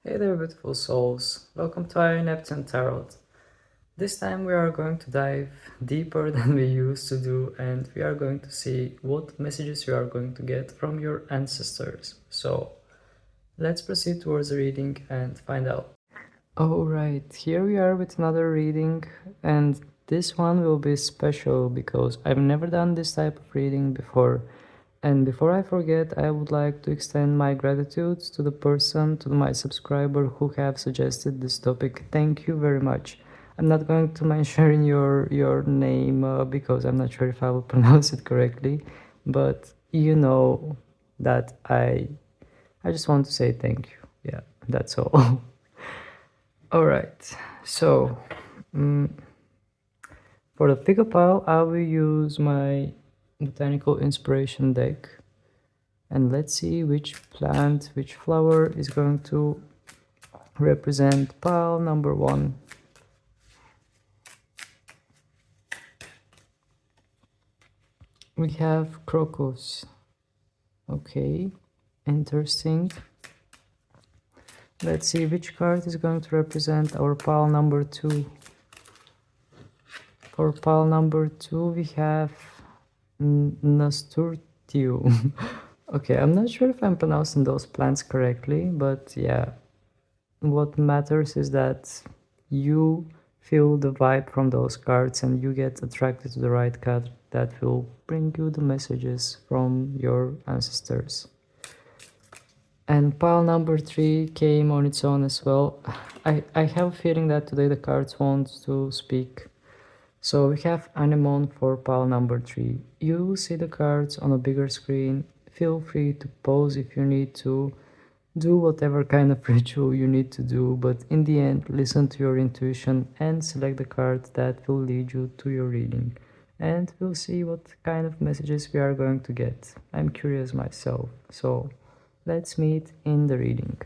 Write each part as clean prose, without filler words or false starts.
Hey there, beautiful souls. Welcome to our Neptune Tarot. This time we are going to dive deeper than we used to do, and we are going to see what messages you are going to get from your ancestors. So let's proceed towards the reading and find out. Alright, here we are with another reading, and this one will be special because I've never done this type of reading before. And before I forget, I would like to extend my gratitude to the person, to my subscriber who have suggested this topic. Thank you very much. I'm not going to mention your name because I'm not sure if I will pronounce it correctly, but you know that I just want to say thank you. Yeah, that's all. All right. So, mm, for the pick a pile, I will use my botanical inspiration deck. And let's see which plant, which flower is going to represent pile number 1. We have Crocus. Okay, interesting. Let's see which card is going to represent our pile number 2. For pile number 2 we have Nasturtium. Okay, I'm not sure if I'm pronouncing those plants correctly, but yeah, what matters is that you feel the vibe from those cards and you get attracted to the right card that will bring you the messages from your ancestors. And pile number 3 came on its own as well. I have a feeling that today the cards want to speak. So we have Anemone for pile number 3. You will see the cards on a bigger screen. Feel free to pause if you need to. Do whatever kind of ritual you need to do, but in the end, listen to your intuition and select the card that will lead you to your reading. And we'll see what kind of messages we are going to get. I'm curious myself, so let's meet in the reading.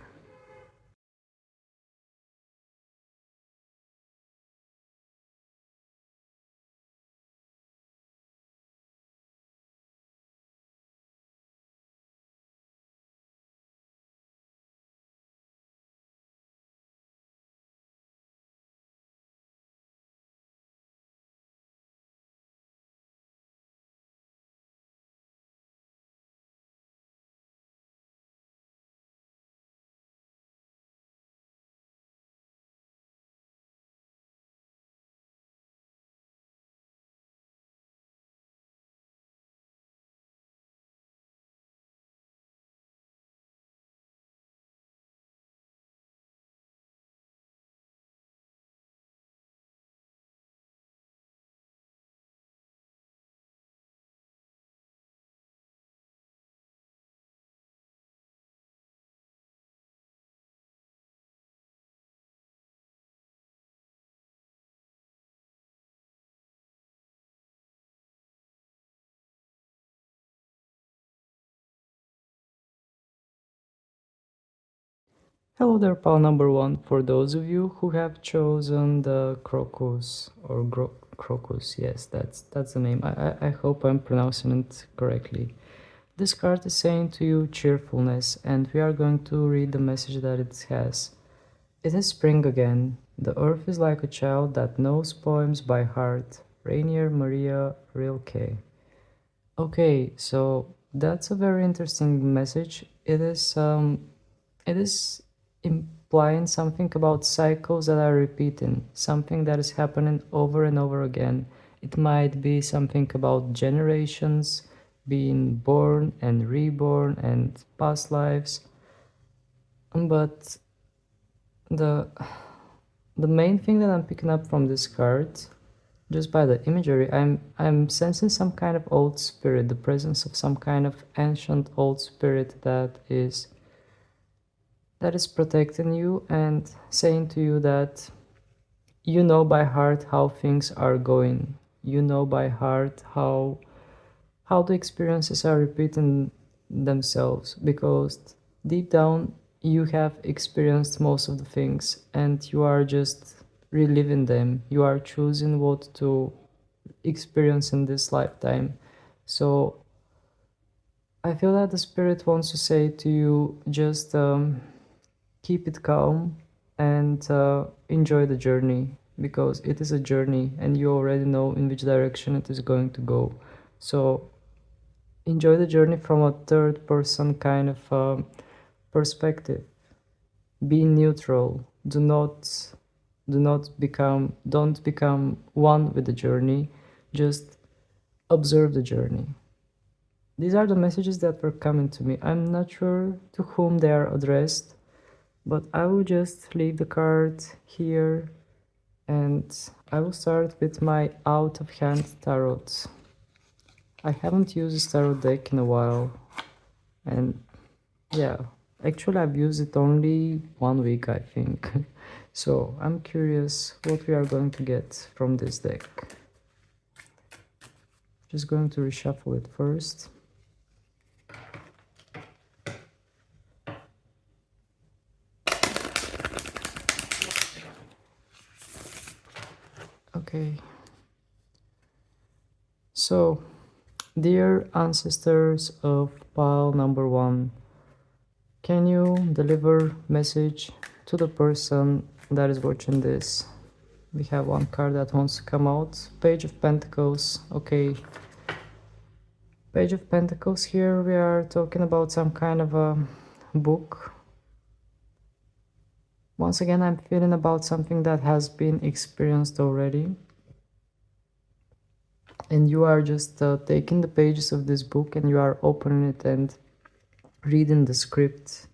Hello there, pal number 1. For those of you who have chosen the Crocus or Crocus, yes, that's the name. I hope I'm pronouncing it correctly. This card is saying to you cheerfulness, and we are going to read the message that it has. It is spring again. The earth is like a child that knows poems by heart. Rainier Maria Rilke. Okay, so that's a very interesting message. It is implying something about cycles that are repeating, something that is happening over and over again. It might be something about generations being born and reborn and past lives, but the the main thing that I'm picking up from this card, just by the imagery, I'm sensing some kind of old spirit, the presence of some kind of ancient old spirit that is protecting you and saying to you that you know by heart how things are going. You know by heart how the experiences are repeating themselves, because deep down you have experienced most of the things and you are just reliving them. You are choosing what to experience in this lifetime. So I feel that the spirit wants to say to you, just keep it calm and enjoy the journey, because it is a journey and you already know in which direction it is going to go. So enjoy the journey from a third person kind of perspective. Be neutral. Don't become one with the journey. Just observe the journey. These are the messages that were coming to me. I'm not sure to whom they are addressed, but I will just leave the card here and I will start with my out of hand tarot. I haven't used this tarot deck in a while, and yeah, actually I've used it only 1 week, I think. So I'm curious what we are going to get from this deck. Just going to reshuffle it first. Okay. So, dear ancestors of pile number 1, can you deliver message to the person that is watching this? We have one card that wants to come out. Page of Pentacles. Okay. Page of Pentacles. Here we are talking about some kind of a book. Once again, I'm feeling about something that has been experienced already. And you are just taking the pages of this book and you are opening it and reading the script.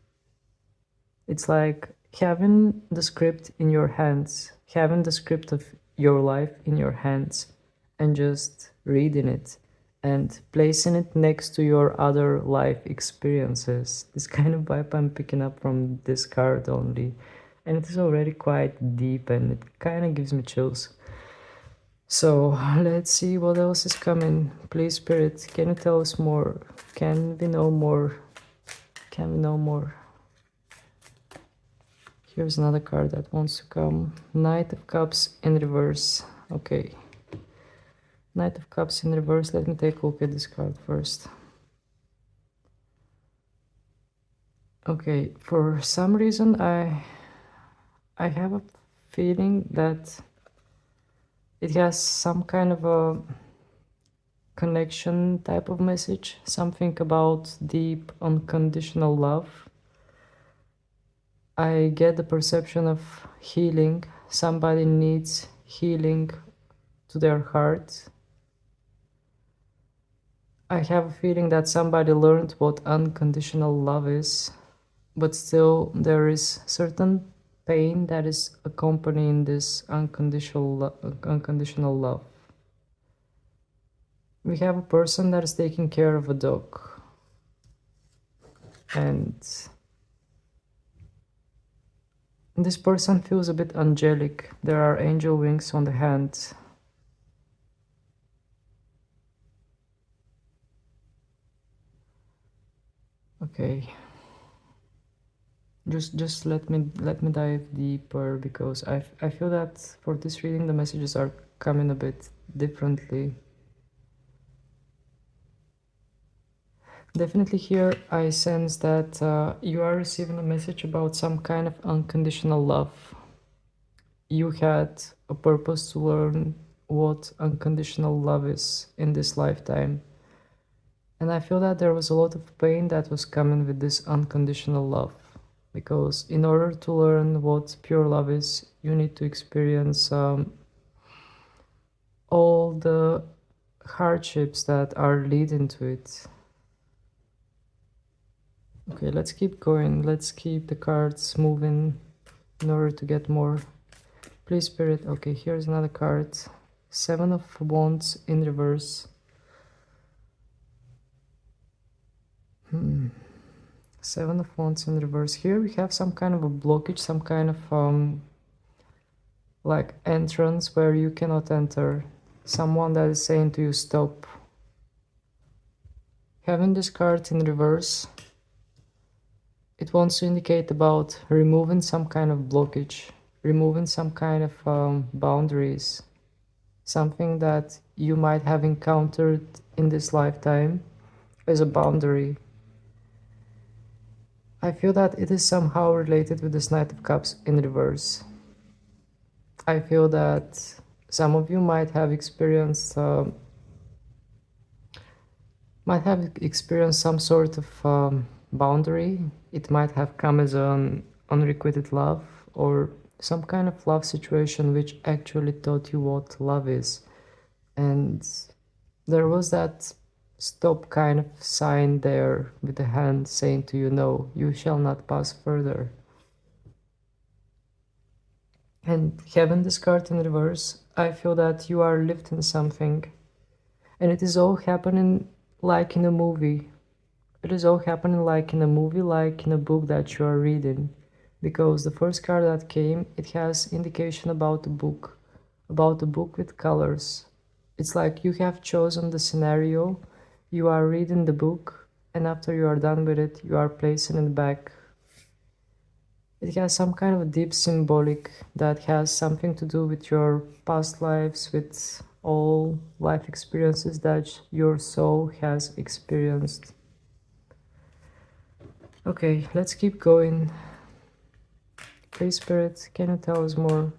It's like having the script in your hands, having the script of your life in your hands and just reading it and placing it next to your other life experiences. This kind of vibe I'm picking up from this card only. And it is already quite deep and it kind of gives me chills. So let's see what else is coming. Please, Spirit, can you tell us more? Can we know more? Can we know more? Here's another card that wants to come. Knight of Cups in reverse. Okay. Knight of Cups in reverse. Let me take a look at this card first. Okay, for some reason I have a feeling that it has some kind of a connection type of message, something about deep unconditional love. I get the perception of healing. Somebody needs healing to their heart. I have a feeling that somebody learned what unconditional love is, but still there is certain pain that is accompanying this unconditional love. We have a person that is taking care of a dog, and this person feels a bit angelic. There are angel wings on the hand. Okay. Just let me dive deeper, because I feel that for this reading the messages are coming a bit differently. Definitely here I sense that you are receiving a message about some kind of unconditional love. You had a purpose to learn what unconditional love is in this lifetime. And I feel that there was a lot of pain that was coming with this unconditional love. Because in order to learn what pure love is, you need to experience all the hardships that are leading to it. Okay, let's keep going. Let's keep the cards moving in order to get more. Please, Spirit. Okay, here's another card. 7 of Wands in reverse. 7 of Wands in reverse. Here we have some kind of a blockage, some kind of like entrance where you cannot enter. Someone that is saying to you stop. Having this card in reverse, it wants to indicate about removing some kind of blockage, removing some kind of boundaries, something that you might have encountered in this lifetime as a boundary. I feel that it is somehow related with this Knight of Cups in reverse. I feel that some of you might have experienced some sort of boundary. It might have come as an unrequited love or some kind of love situation which actually taught you what love is. And there was that stop kind of sign there with the hand saying to you, no, you shall not pass further. And having this card in reverse, I feel that you are lifting something. And it is all happening like in a movie. It is all happening like in a movie, like in a book that you are reading. Because the first card that came, it has indication about a book with colors. It's like you have chosen the scenario, you are reading the book, and after you are done with it, you are placing it back. It has some kind of a deep symbolic that has something to do with your past lives, with all life experiences that your soul has experienced. Okay, let's keep going. Please, Spirit, can you tell us more?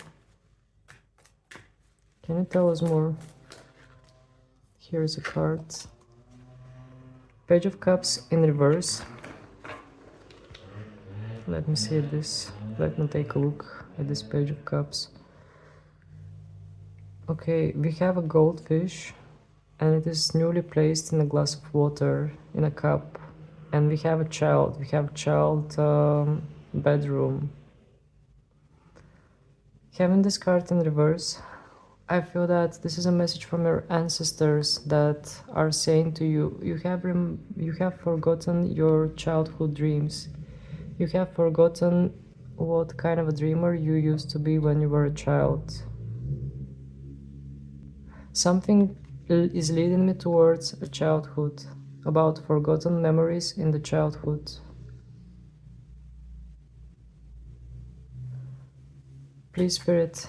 Can you tell us more? Here's a card. Page of Cups in reverse. Let me see this. Let me take a look at this Page of Cups. Okay, we have a goldfish and it is newly placed in a glass of water in a cup. And we have a child. We have a child bedroom. Having this card in reverse, I feel that this is a message from your ancestors that are saying to you, you have forgotten your childhood dreams. You have forgotten what kind of a dreamer you used to be when you were a child. Something is leading me towards a childhood, about forgotten memories in the childhood. Please, Spirit,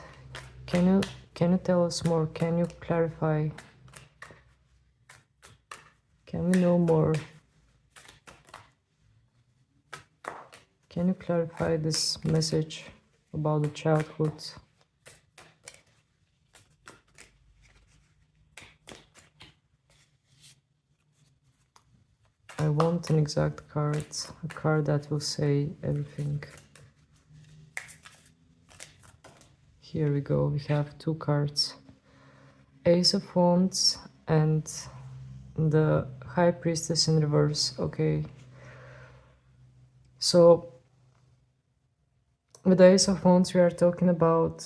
can you tell us more? Can you clarify? Can we know more? Can you clarify this message about the childhood? I want an exact card, a card that will say everything. Here we go, we have two cards. Ace of Wands and the High Priestess in reverse. Okay. So, with the Ace of Wands we are talking about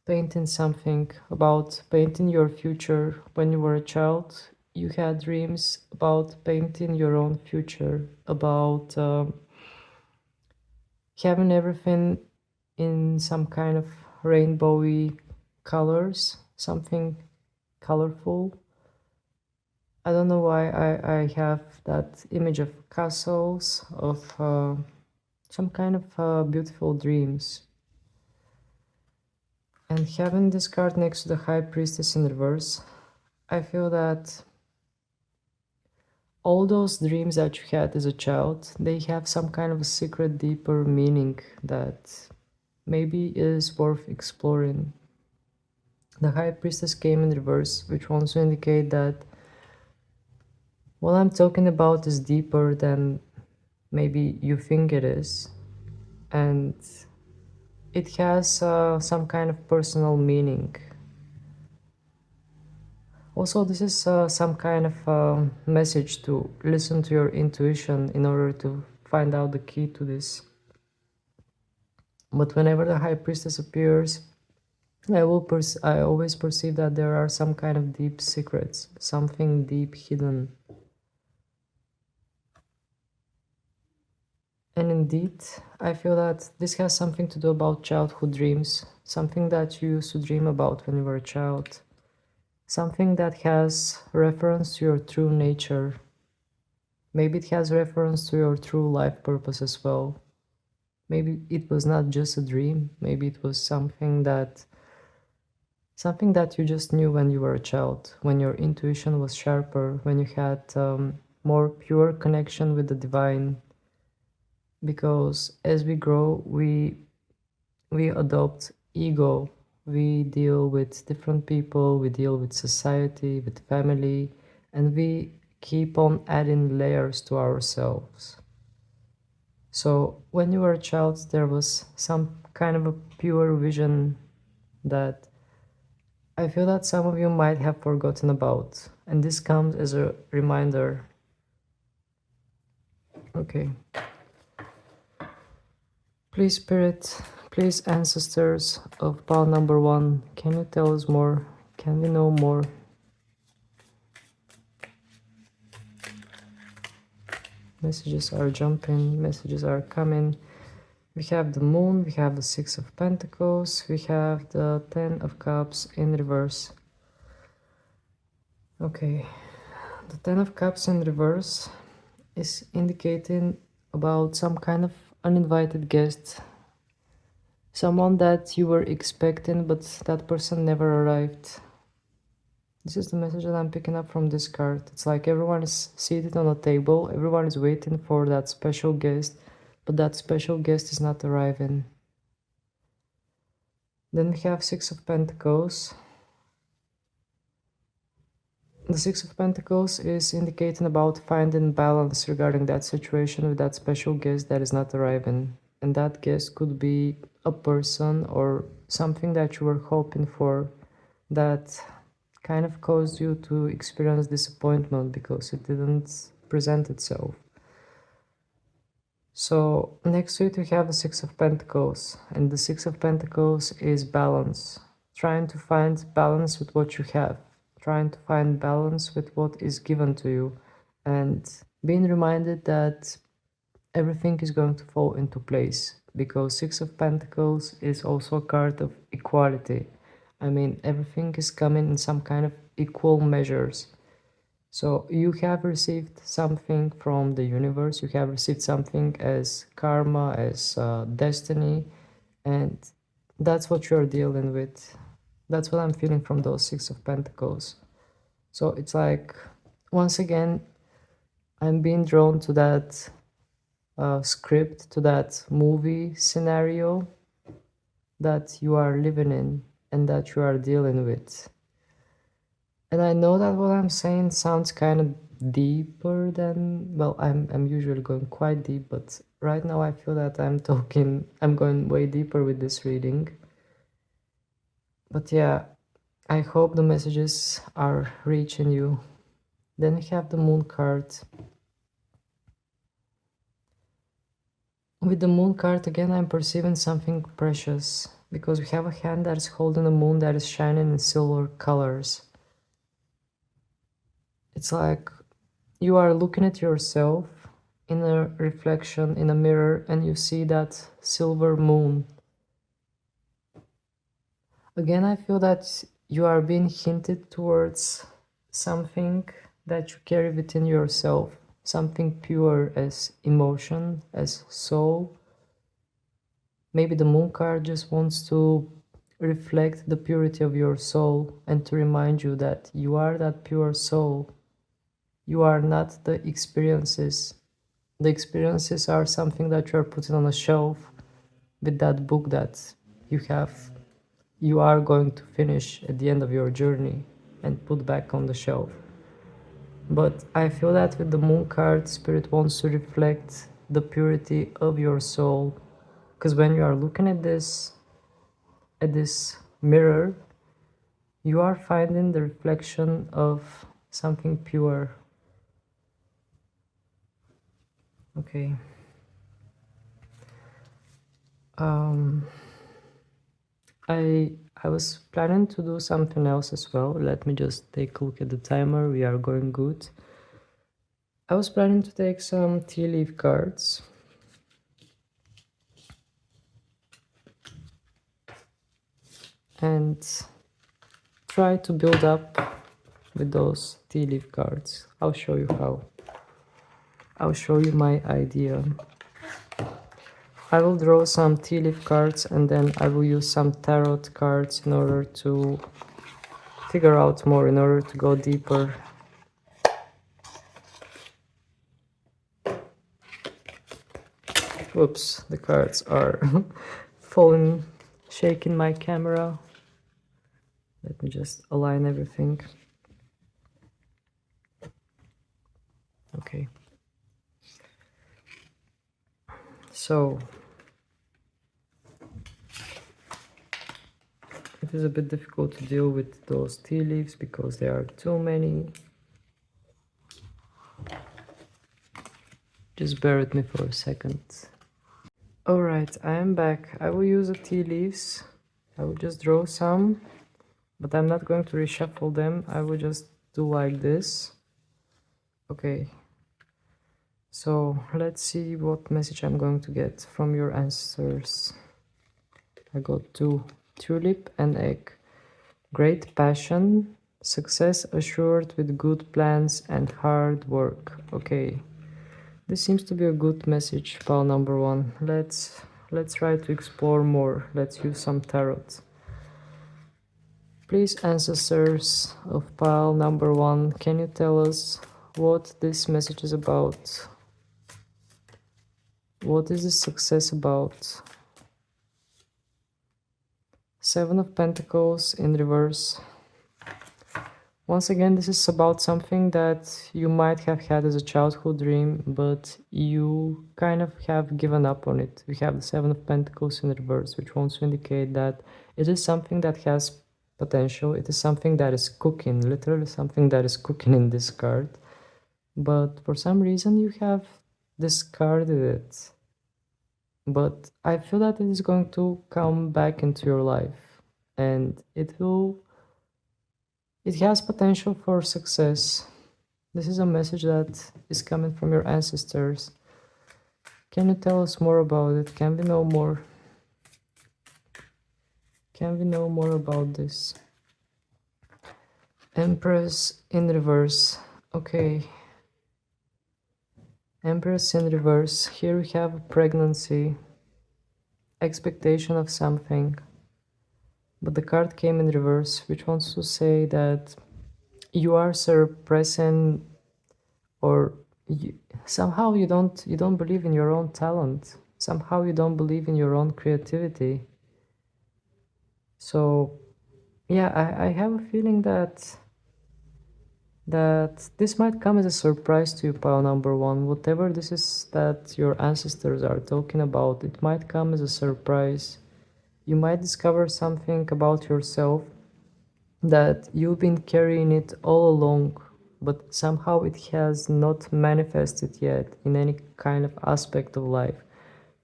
painting something, about painting your future. When you were a child, you had dreams about painting your own future, about having everything in some kind of rainbowy colors, something colorful. I don't know why I have that image of castles, of some kind of beautiful dreams. And having this card next to the High Priestess in reverse, I feel that all those dreams that you had as a child, they have some kind of a secret, deeper meaning that maybe is worth exploring. The High Priestess came in reverse, which wants to indicate that what I'm talking about is deeper than maybe you think it is, and it has some kind of personal meaning. Also, this is some kind of message to listen to your intuition in order to find out the key to this. But whenever the High Priestess appears, I always perceive that there are some kind of deep secrets, something deep hidden. And indeed, I feel that this has something to do about childhood dreams, something that you used to dream about when you were a child, something that has reference to your true nature. Maybe it has reference to your true life purpose as well. Maybe it was not just a dream, maybe it was something that you just knew when you were a child, when your intuition was sharper, when you had more pure connection with the divine. because as we grow, we adopt ego. We deal with different people, we deal with society, with family, and we keep on adding layers to ourselves. So when you were a child, there was some kind of a pure vision that I feel that some of you might have forgotten about, and this comes as a reminder. Okay. Please, Spirit, please, ancestors of pile number 1, can you tell us more? Can we know more? Messages are jumping, messages are coming. We have the moon, we have the 6 of Pentacles, we have the 10 of Cups in reverse. Okay, the 10 of Cups in reverse is indicating about some kind of uninvited guest. Someone that you were expecting, but that person never arrived. This is the message that I'm picking up from this card. It's like everyone is seated on a table, everyone is waiting for that special guest, but that special guest is not arriving. Then we have 6 of Pentacles. The 6 of Pentacles is indicating about finding balance regarding that situation with that special guest that is not arriving. And that guest could be a person or something that you were hoping for that kind of caused you to experience disappointment because it didn't present itself. So next to it we have the 6 of Pentacles, and the 6 of Pentacles is balance, trying to find balance with what you have, trying to find balance with what is given to you, and being reminded that everything is going to fall into place, because 6 of Pentacles is also a card of equality. I mean, everything is coming in some kind of equal measures. So you have received something from the universe, you have received something as karma, as destiny, and that's what you're dealing with. That's what I'm feeling from those 6 of Pentacles. So it's like, once again, I'm being drawn to that script, to that movie scenario that you are living in and that you are dealing with. And I know that what I'm saying sounds kind of deeper than, well, I'm usually going quite deep, but right now I feel that I'm going way deeper with this reading. But yeah, I hope the messages are reaching you. Then we have the Moon card. With the Moon card again, I'm perceiving something precious, because we have a hand that is holding a moon that is shining in silver colors. It's like you are looking at yourself in a reflection in a mirror and you see that silver moon. Again, I feel that you are being hinted towards something that you carry within yourself, something pure as emotion, as soul. Maybe the moon card just wants to reflect the purity of your soul and to remind you that you are that pure soul. You are not the experiences. The experiences are something that you are putting on a shelf with that book that you are going to finish at the end of your journey and put back on the shelf. But I feel that with the Moon card, Spirit wants to reflect the purity of your soul, because when you are looking at this mirror, you are finding the reflection of something pure. Okay. I was planning to do something else as well. Let me just take a look at the timer. We are going good. I was planning to take some tea leaf cards. And try to build up with those tea leaf cards. I'll show you how. I'll show you my idea. I will draw some tea leaf cards and then I will use some tarot cards in order to figure out more, in order to go deeper. Whoops, the cards are falling, shaking my camera. Let me just align everything. Okay. So it is a bit difficult to deal with those tea leaves because there are too many. Just bear with me for a second. Alright, I am back. I will use the tea leaves. I will just draw some, but I'm not going to reshuffle them. I will just do like this. Okay. So let's see what message I'm going to get from your ancestors. I got 2, tulip and egg. Great passion, success assured with good plans and hard work. Okay. This seems to be a good message, pile number 1. Let's try to explore more. Let's use some tarot. Please, ancestors of pile number 1, can you tell us what this message is about? What is this success about? 7 of Pentacles in reverse. Once again, this is about something that you might have had as a childhood dream, but you kind of have given up on it. We have the 7 of Pentacles in reverse, which wants to indicate that it is something that has potential. It is something that is cooking, literally something that is cooking in this card. But for some reason you have discarded it. But I feel that it is going to come back into your life, and it has potential for success. This is a message that is coming from your ancestors. Can you tell us more about it? Can we know more? Can we know more about this? Empress in reverse. Okay. Empress in reverse. Here we have pregnancy. Expectation of something. But the card came in reverse, which wants to say that you are suppressing, or somehow you don't believe in your own talent. Somehow you don't believe in your own creativity. So yeah, I have a feeling that this might come as a surprise to you, pile number 1. Whatever this is that your ancestors are talking about, it might come as a surprise. You might discover something about yourself that you've been carrying it all along, but somehow it has not manifested yet in any kind of aspect of life.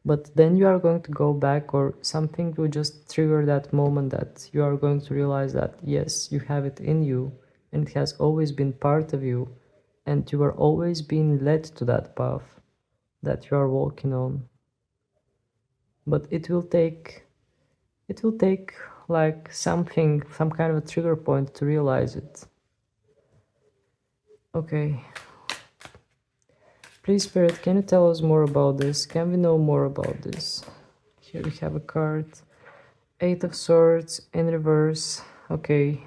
But then you are going to go back, or something will just trigger that moment that you are going to realize that yes, you have it in you, and it has always been part of you, and you are always being led to that path that you are walking on. But it will take like some kind of a trigger point to realize it. Okay. Please, Spirit, can you tell us more about this? Can we know more about this? Here we have a card. 8 of Swords in reverse. Okay.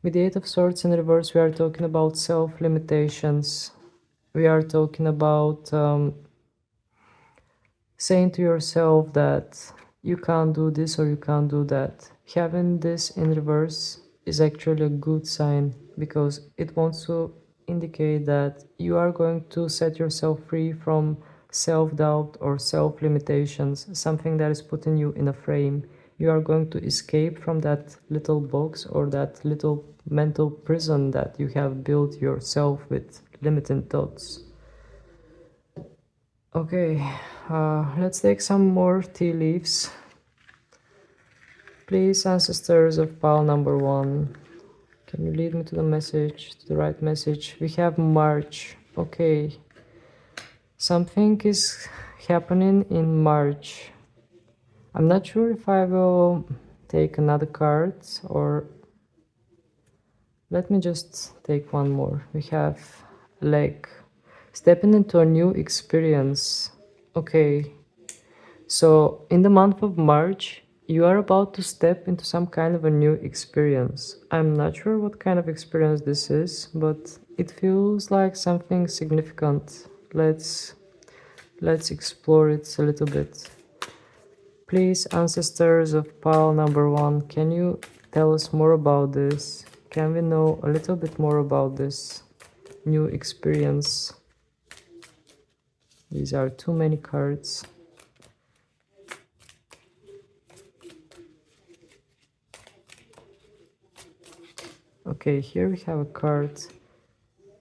With the 8 of Swords in reverse, we are talking about self-limitations. We are talking about saying to yourself that you can't do this or you can't do that. Having this in reverse is actually a good sign, because it wants to indicate that you are going to set yourself free from self-doubt or self-limitations, something that is putting you in a frame. You are going to escape from that little box or that little mental prison that you have built yourself with limiting thoughts. Okay, let's take some more tea leaves. Please, ancestors of pile number 1, can you lead me to the message, to the right message? We have March. Okay. Something is happening in March. I'm not sure if I will take another card, or let me just take one more. We have leg. Stepping into a new experience. Okay. So in the month of March, you are about to step into some kind of a new experience. I'm not sure what kind of experience this is, but it feels like something significant. Let's let's explore it a little bit. Please, ancestors of pile number 1, can you tell us more about this? Can we know a little bit more about this new experience? These are too many cards. Okay, here we have a card.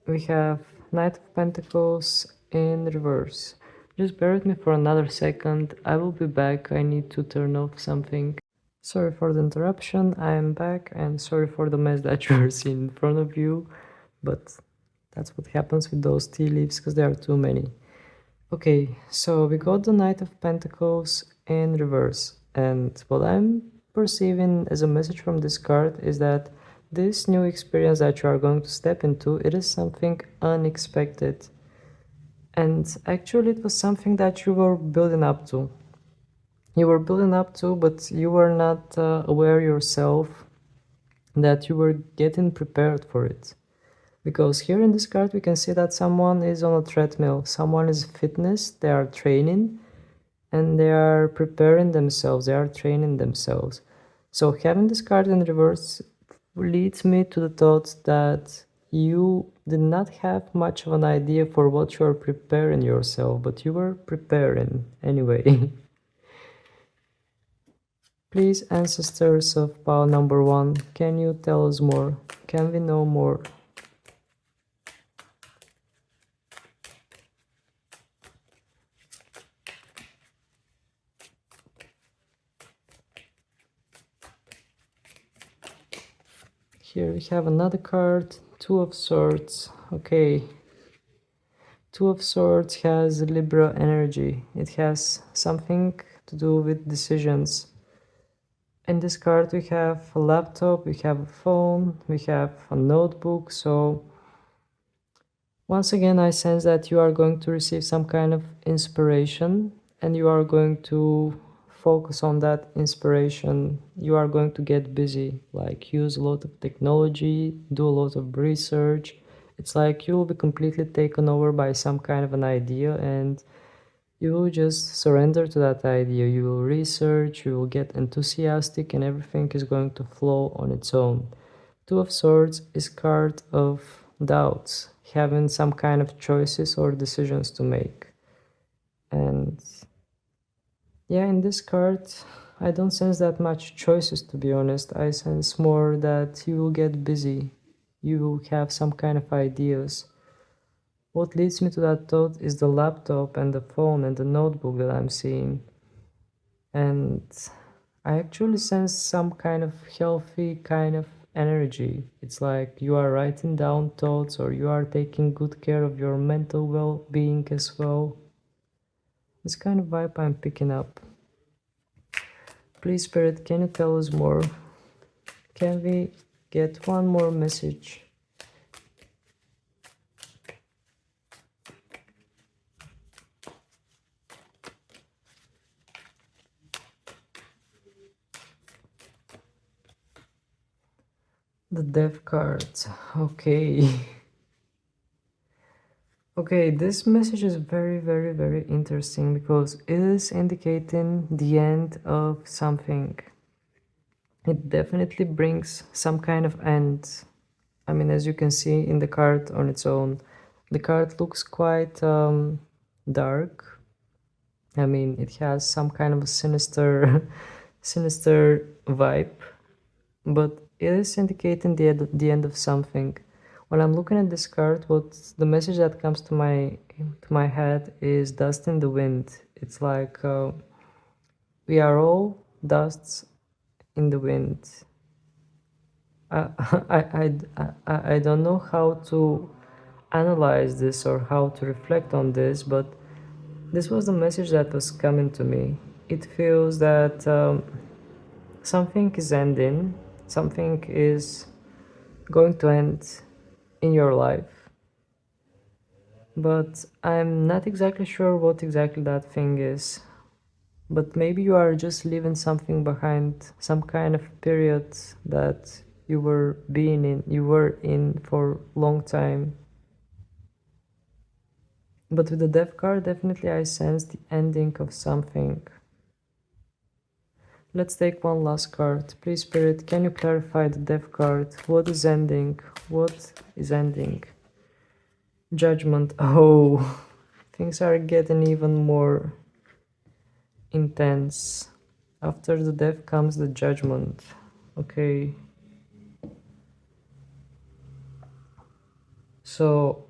We have Knight of Pentacles in reverse. Just bear with me for another second. I will be back. I need to turn off something. Sorry for the interruption. I am back, and sorry for the mess that you are seeing in front of you. But that's what happens with those tea leaves, because there are too many. Okay, so we got the Knight of Pentacles in reverse. And what I'm perceiving as a message from this card is that this new experience that you are going to step into, it is something unexpected. And actually it was something that you were building up to. You were building up to, but you were not aware yourself that you were getting prepared for it. Because here in this card we can see that someone is on a treadmill, someone is fitness, they are training, and they are preparing themselves, they are training themselves. So having this card in reverse leads me to the thought that you did not have much of an idea for what you are preparing yourself, but you were preparing anyway. Please, ancestors of pile number 1, can you tell us more? Can we know more? Here we have another card, Two of Swords. Okay, Two of Swords has Libra energy. It has something to do with decisions. In this card we have a laptop, we have a phone, we have a notebook. So once again I sense that you are going to receive some kind of inspiration, and you are going to focus on that inspiration. You are going to get busy, like use a lot of technology, do a lot of research. It's like you will be completely taken over by some kind of an idea, and you will just surrender to that idea. You will research, you will get enthusiastic, and everything is going to flow on its own. Two of Swords is card of doubts, having some kind of choices or decisions to make. And yeah, in this card, I don't sense that much choices, to be honest. I sense more that you will get busy. You will have some kind of ideas. What leads me to that thought is the laptop and the phone and the notebook that I'm seeing. And I actually sense some kind of healthy kind of energy. It's like you are writing down thoughts, or you are taking good care of your mental well-being as well. This kind of vibe I'm picking up. Please, Spirit, can you tell us more? Can we get one more message? The Death card. Okay. Okay, this message is very, very, very interesting because it is indicating the end of something. It definitely brings some kind of end. I mean, as you can see in the card on its own, the card looks quite dark. I mean, it has some kind of a sinister, sinister vibe, but it is indicating the end of something. When I'm looking at this card, what the message that comes to my head is dust in the wind. It's like we are all dusts in the wind. I, I don't know how to analyze this or how to reflect on this, but this was the message that was coming to me. It feels that something is ending, something is going to end in your life, but I'm not exactly sure what exactly that thing is. But maybe you are just leaving something behind, some kind of period that you were in for a long time. But with the Death card, definitely I sense the ending of something. Let's take one last card. Please, Spirit, can you clarify the Death card? What is ending? What is ending? Judgment. Oh, things are getting even more intense. After the death comes the judgment. Okay. So,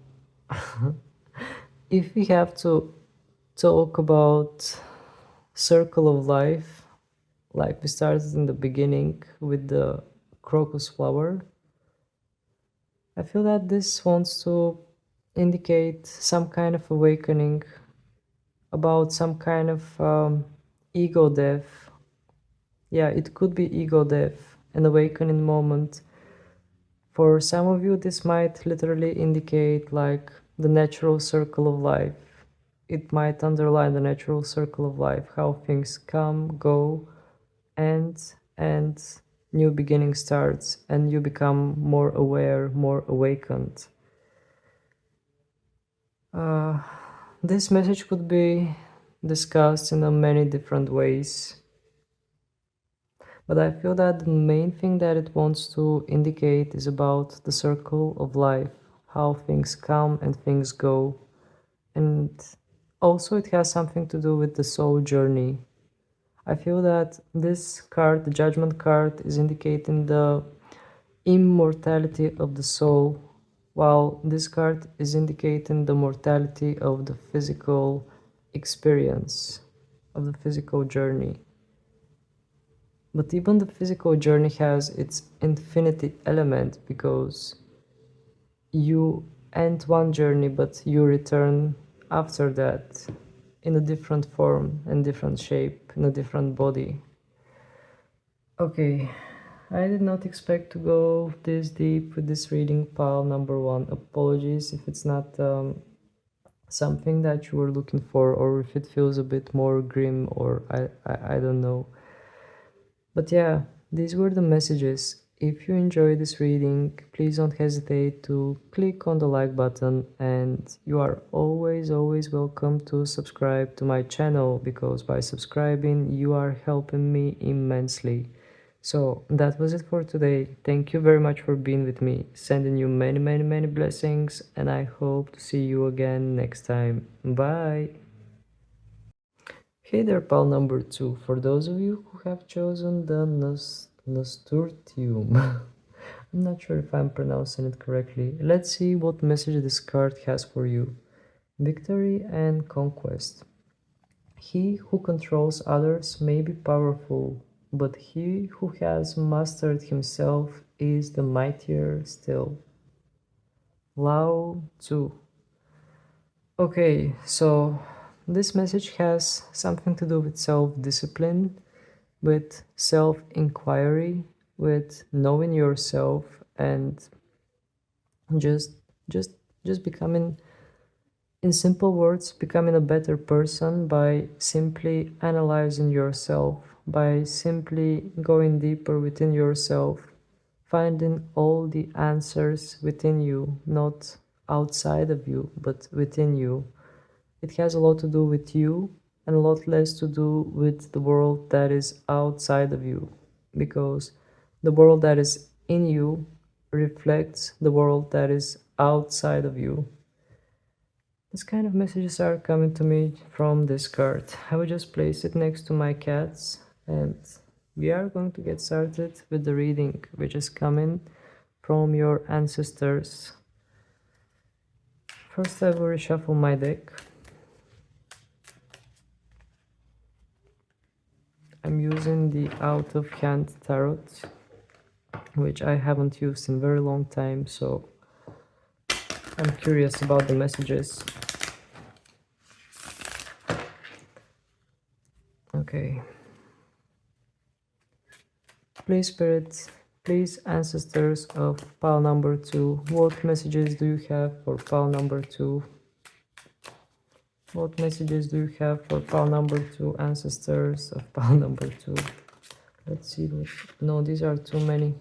if we have to talk about circle of life, like we started in the beginning with the crocus flower, I feel that this wants to indicate some kind of awakening about some kind of ego death. Yeah, it could be ego death, an awakening moment. For some of you, this might literally indicate like the natural circle of life. It might underline the natural circle of life, how things come, go, end, and new beginning starts, and you become more aware, more awakened. This message could be discussed in many different ways, but I feel that the main thing that it wants to indicate is about the circle of life, how things come and things go, and also it has something to do with the soul journey. I feel that this card, the Judgment card, is indicating the immortality of the soul, while this card is indicating the mortality of the physical experience, of the physical journey. But even the physical journey has its infinity element, because you end one journey but you return after that in a different form and different shape, in a different body. Okay, I did not expect to go this deep with this reading, pile number 1. Apologies if it's not something that you were looking for, or if it feels a bit more grim, or I don't know. But yeah, these were the messages. If you enjoyed this reading, please don't hesitate to click on the like button, and you are always welcome to subscribe to my channel, because by subscribing you are helping me immensely. So that was it for today. Thank you very much for being with me. Sending you many blessings, and I hope to see you again next time. Bye! Hey there, pal number 2. For those of you who have chosen the Nasturtium, I'm not sure if I'm pronouncing it correctly. Let's see what message this card has for you. Victory and conquest. He who controls others may be powerful, but he who has mastered himself is the mightier still. Lao Tzu. Okay, so this message has something to do with self-discipline, with self-inquiry, with knowing yourself, and just just just becoming, in simple words, becoming a better person by simply analyzing yourself, by simply going deeper within yourself, finding all the answers within you, not outside of you, but within you. It has a lot to do with you and a lot less to do with the world that is outside of you, because the world that is in you reflects the world that is outside of you. This kind of messages are coming to me from this card. I will just place it next to my cats, and we are going to get started with the reading, which is coming from your ancestors. First, I will reshuffle my deck. I'm using the out of hand tarot, which I haven't used in a very long time, so I'm curious about the messages. Okay. Please, spirits, please, ancestors of pile number 2, what messages do you have for pile number 2? What messages do you have for pile number 2, ancestors of pile number 2? Let's see. No, these are too many.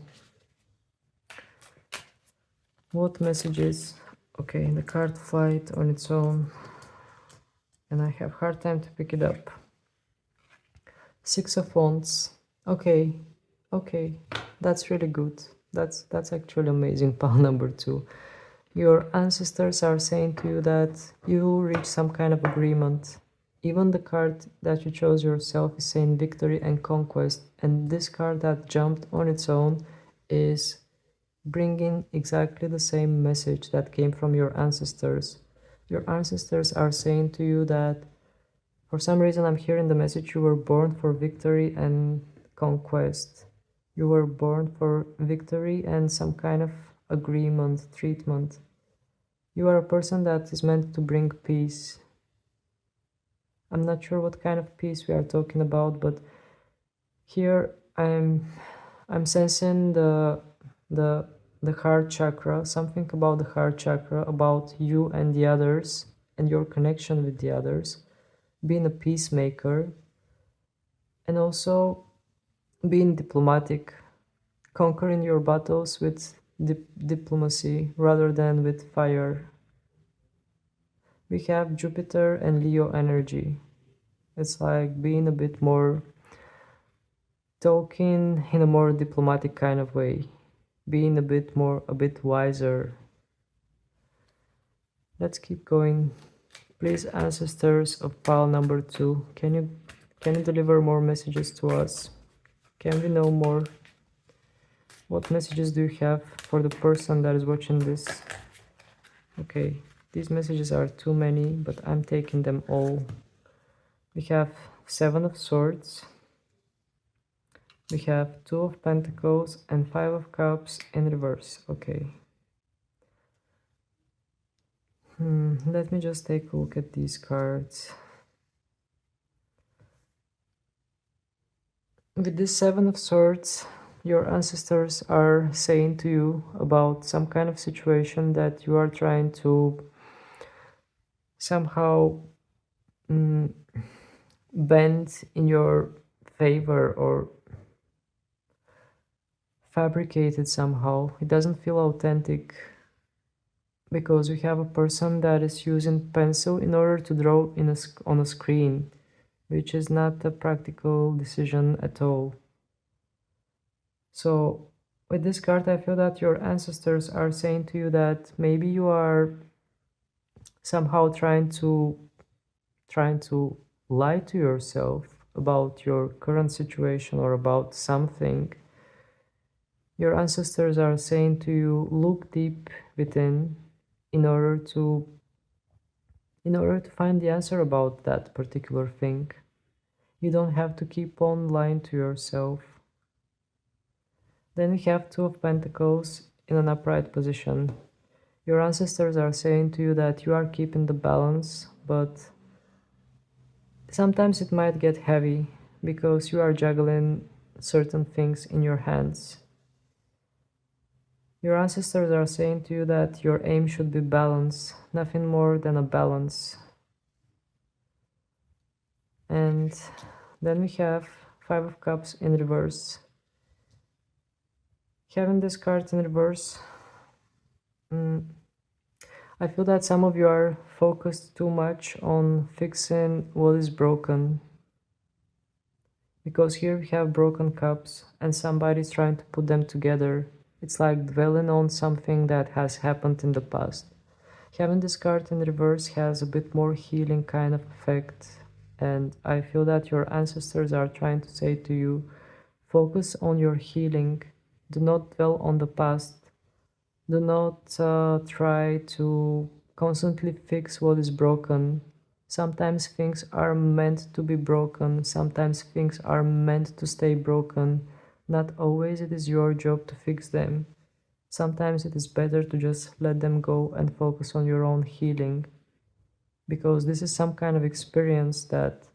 What messages? Okay, the card flight on its own. and I have hard time to pick it up. Six of Wands. Okay, that's really good. That's actually amazing. Pile number 2. Your ancestors are saying to you that you will reach some kind of agreement. Even the card that you chose yourself is saying victory and conquest, and this card that jumped on its own is bringing exactly the same message that came from your ancestors. Your ancestors are saying to you that for some reason I'm hearing the message you were born for victory and conquest. You were born for victory and some kind of agreement, treatment. You are a person that is meant to bring peace. I'm not sure what kind of peace we are talking about, but here I'm sensing the heart chakra, something about the heart chakra, about you and the others and your connection with the others, being a peacemaker, and also being diplomatic, conquering your battles with diplomacy rather than with fire. We have Jupiter and Leo energy. It's like being a bit more talking in a more diplomatic kind of way, being a bit wiser. Let's keep going. Please, ancestors of pile number 2, can you deliver more messages to us? Can we know more? What messages do you have for the person that is watching this? Okay, these messages are too many, but I'm taking them all. We have 7 of Swords. We have 2 of Pentacles and 5 of Cups in reverse. Okay. Let me just take a look at these cards. With this 7 of Swords, your ancestors are saying to you about some kind of situation that you are trying to somehow bend in your favor or fabricate it somehow. It doesn't feel authentic because we have a person that is using pencil in order to draw on a screen, which is not a practical decision at all. So with this card, I feel that your ancestors are saying to you that maybe you are somehow trying to lie to yourself about your current situation or about something. Your ancestors are saying to you, look deep within in order to find the answer about that particular thing. You don't have to keep on lying to yourself. Then we have 2 of Pentacles in an upright position. Your ancestors are saying to you that you are keeping the balance, but sometimes it might get heavy because you are juggling certain things in your hands. Your ancestors are saying to you that your aim should be balance, nothing more than a balance. And then we have 5 of Cups in reverse. Having this card in reverse, I feel that some of you are focused too much on fixing what is broken. Because here we have broken cups and somebody's trying to put them together. It's like dwelling on something that has happened in the past. Having this card in reverse has a bit more healing kind of effect, and I feel that your ancestors are trying to say to you, focus on your healing, do not dwell on the past, do not try to constantly fix what is broken. Sometimes things are meant to be broken, sometimes things are meant to stay broken. Not always it is your job to fix them. Sometimes it is better to just let them go and focus on your own healing. Because this is some kind of experience that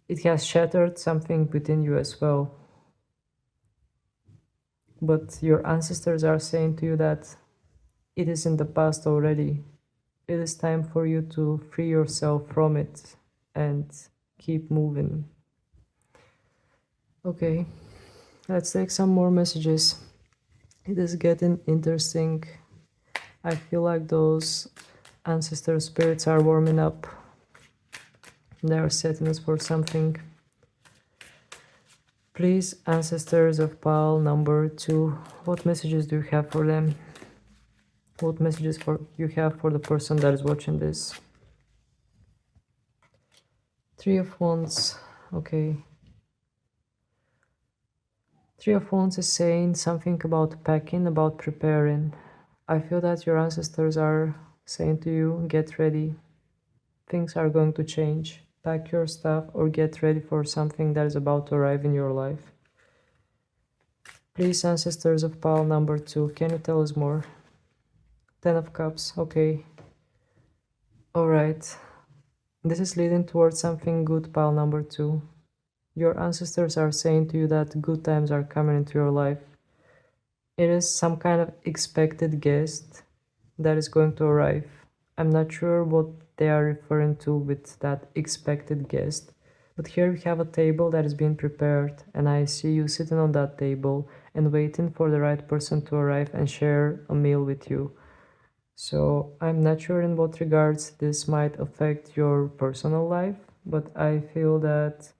it has shattered something within you as well. But your ancestors are saying to you that it is in the past already. It is time for you to free yourself from it and keep moving. Okay, let's take some more messages. It is getting interesting. I feel like those ancestor spirits are warming up. They are setting us for something. Please, ancestors of pile number 2, what messages do you have for them? What messages you have for the person that is watching this? 3 of Wands, okay. 3 of Wands is saying something about packing, about preparing. I feel that your ancestors are saying to you, get ready. Things are going to change. Pack your stuff or get ready for something that is about to arrive in your life. Please, ancestors of pile number 2, can you tell us more? 10 of Cups, okay. Alright. This is leading towards something good, pile number 2. Your ancestors are saying to you that good times are coming into your life. It is some kind of expected guest that is going to arrive. I'm not sure what they are referring to with that expected guest, but here we have a table that is being prepared, and I see you sitting on that table and waiting for the right person to arrive and share a meal with you. So I'm not sure in what regards this might affect your personal life, but I feel that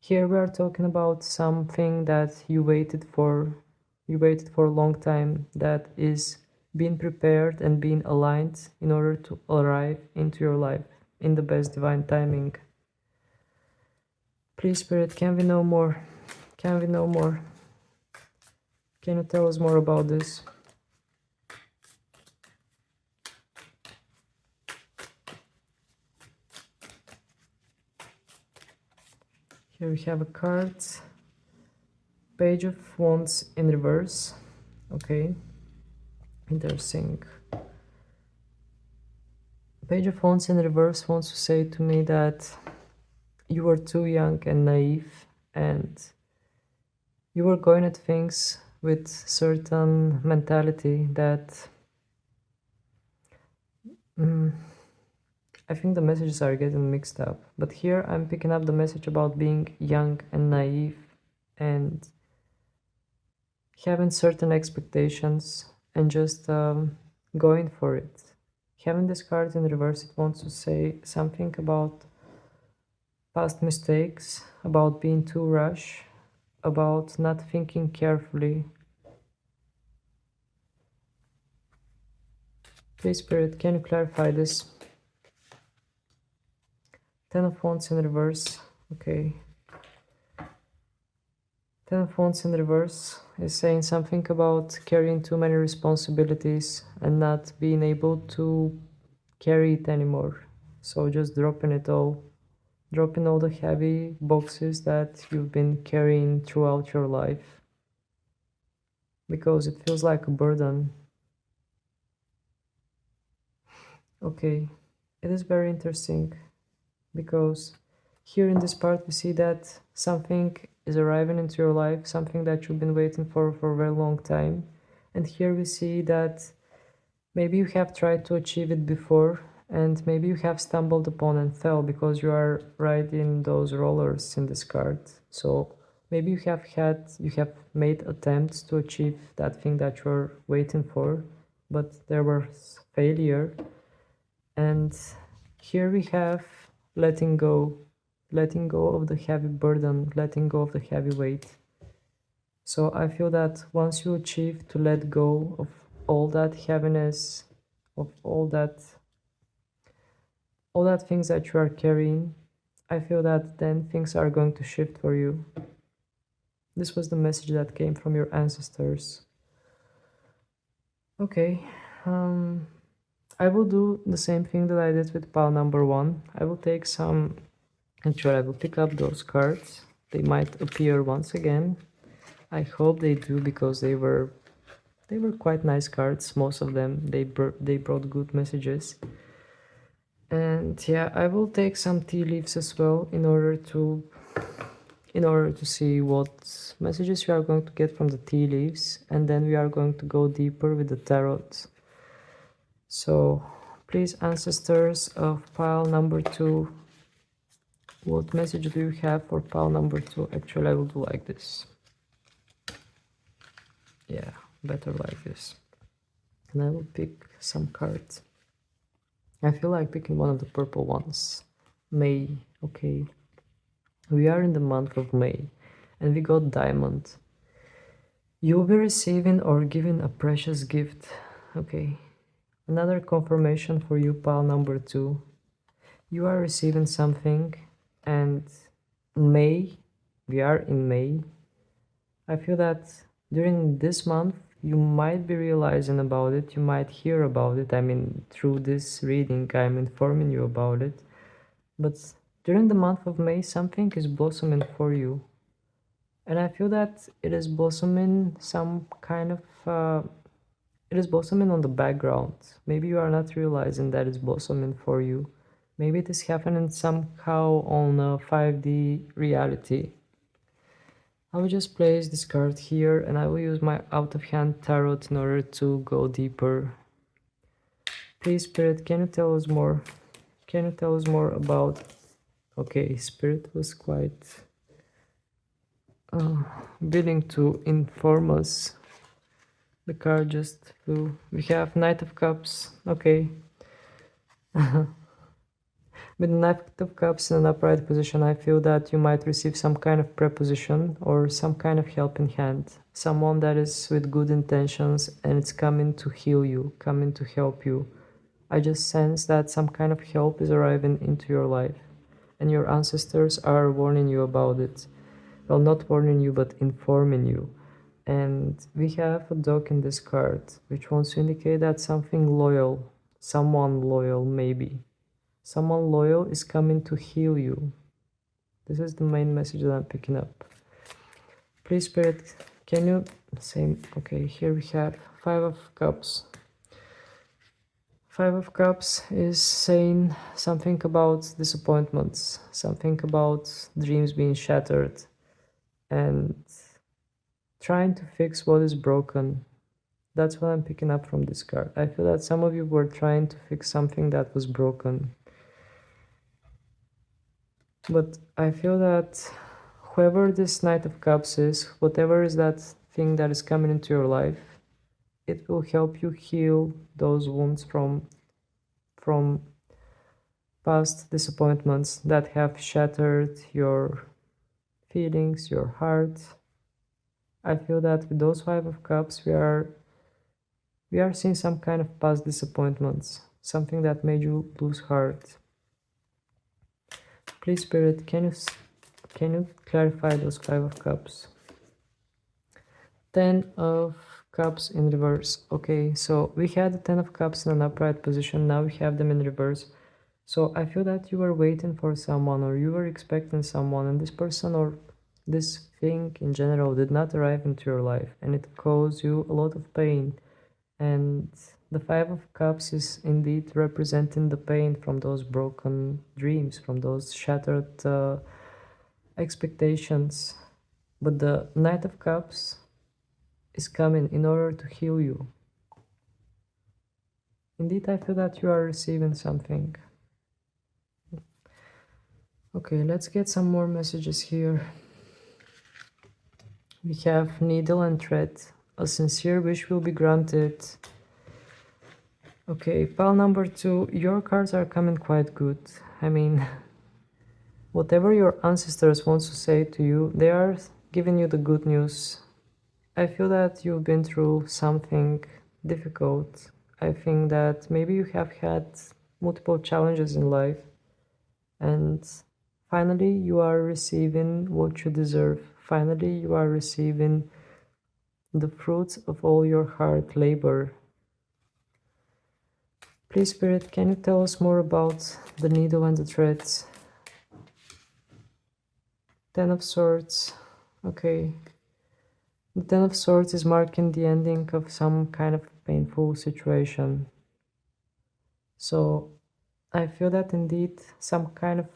here we are talking about something that you waited for a long time, that is being prepared and being aligned in order to arrive into your life in the best divine timing. Please, Spirit, can we know more? Can we know more? Can you tell us more about this? Here we have a card. Page of Wands in reverse. Okay. Interesting. Page of Wands in reverse wants to say to me that you were too young and naive, and you were going at things with certain mentality that I think the messages are getting mixed up, but here I'm picking up the message about being young and naive and having certain expectations and just going for it. Having this card in reverse, it wants to say something about past mistakes, about being too rush, about not thinking carefully. Please, Spirit, can you clarify this? 10 of Wands in reverse, okay. 10 of Wands in reverse is saying something about carrying too many responsibilities and not being able to carry it anymore. So just dropping it all. Dropping all the heavy boxes that you've been carrying throughout your life. Because it feels like a burden. Okay, it is very interesting. Because here in this part we see that something is arriving into your life, something that you've been waiting for a very long time. And here we see that maybe you have tried to achieve it before, and maybe you have stumbled upon and fell because you are riding those rollers in this card. So maybe you have made attempts to achieve that thing that you're waiting for, but there was failure. And here we have letting go of the heavy burden, letting go of the heavy weight. So I feel that once you achieve to let go of all that heaviness, of all that things that you are carrying, I feel that then things are going to shift for you. This was the message that came from your ancestors. Okay, I will do the same thing that I did with pile number 1. I will take some, actually I will pick up those cards. They might appear once again. I hope they do, because they were quite nice cards. Most of them, they brought good messages. And yeah, I will take some tea leaves as well in order to see what messages you are going to get from the tea leaves, and then we are going to go deeper with the tarot. So please, ancestors of pile number 2, what message do you have for pile number 2? Actually, I will do like this. Yeah, better like this. And I will pick some cards. I feel like picking one of the purple ones. May. Okay. We are in the month of May and we got diamond. You'll be receiving or giving a precious gift. Okay. Another confirmation for you, pal number 2. You are receiving something, and May, we are in May. I feel that during this month you might be realizing about it, you might hear about it. I mean, through this reading, I'm informing you about it. But during the month of May, something is blossoming for you. And I feel that it is blossoming some kind of it is blossoming on the background. Maybe you are not realizing that it's blossoming for you. Maybe it is happening somehow on a 5D reality. I will just place this card here and I will use my out of hand tarot in order to go deeper. Please, Spirit, can you tell us more? Can you tell us more about... Okay, Spirit was quite willing to inform us. The card just flew. We have Knight of Cups. Okay. With the Knight of Cups in an upright position, I feel that you might receive some kind of preposition or some kind of helping hand. Someone that is with good intentions and it's coming to heal you, coming to help you. I just sense that some kind of help is arriving into your life and your ancestors are warning you about it. Well, not warning you, but informing you. And we have a dog in this card, which wants to indicate that something loyal, someone loyal maybe. Someone loyal is coming to heal you. This is the main message that I'm picking up. Please, Spirit, can you say... Okay, here we have Five of Cups. Five of Cups is saying something about disappointments, something about dreams being shattered, and trying to fix what is broken. That's what I'm picking up from this card. I feel that some of you were trying to fix something that was broken. But I feel that whoever this Knight of Cups is, whatever is that thing that is coming into your life, it will help you heal those wounds from past disappointments that have shattered your feelings, your heart. I feel that with those Five of Cups, we are seeing some kind of past disappointments, something that made you lose heart. Please, Spirit, can you clarify those Five of Cups? 10 of Cups in reverse. Okay, so we had the 10 of Cups in an upright position, now we have them in reverse. So I feel that you were waiting for someone or you were expecting someone, and this person or this thing in general did not arrive into your life, and it caused you a lot of pain. And the Five of Cups is indeed representing the pain from those broken dreams, from those shattered expectations. But the Knight of Cups is coming in order to heal you. Indeed, I feel that you are receiving something. Okay, let's get some more messages here. We have Needle and Thread. A sincere wish will be granted. Okay, pile number 2, your cards are coming quite good. I mean, whatever your ancestors want to say to you, they are giving you the good news. I feel that you've been through something difficult. I think that maybe you have had multiple challenges in life, and finally you are receiving what you deserve. Finally you are receiving the fruits of all your hard labor. Please, Spirit, can you tell us more about the needle and the threads? 10 of Swords. Okay. The 10 of Swords is marking the ending of some kind of painful situation. So I feel that indeed some kind of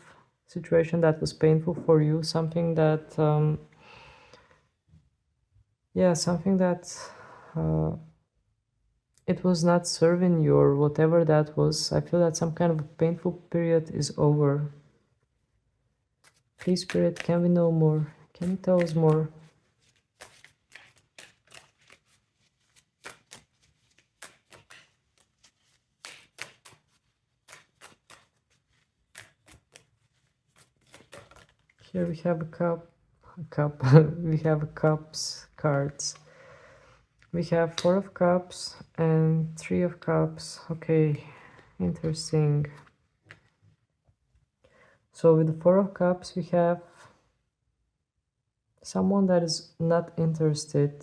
situation that was painful for you, something that it was not serving you or whatever that was. I feel that some kind of a painful period is over. Please, Spirit, can we know more? Can you tell us more? Here we have a cup. We have cups, cards. We have 4 of cups and 3 of cups. Okay, interesting. So with the 4 of cups, we have someone that is not interested,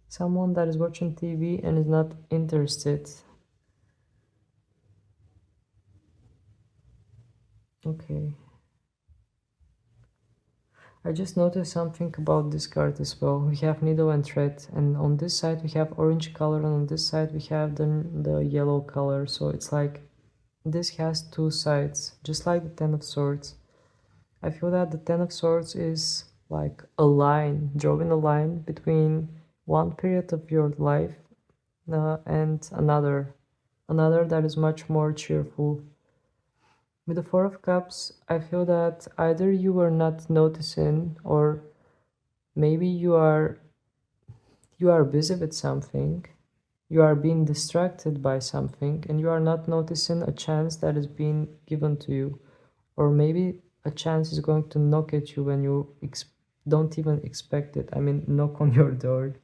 someone that is watching TV and is not interested. Okay. I just noticed something about this card as well. We have needle and thread, and on this side we have orange color, and on this side we have the yellow color. So it's like this has 2 sides, just like the Ten of Swords. I feel that the Ten of Swords is like a line, drawing a line between one period of your life and another that is much more cheerful. With the 4 of cups, I feel that either you were not noticing, or maybe you are busy with something, you are being distracted by something, and you are not noticing a chance that is being given to you, or maybe a chance is going to knock at you when you don't even expect it. I mean, knock on your door.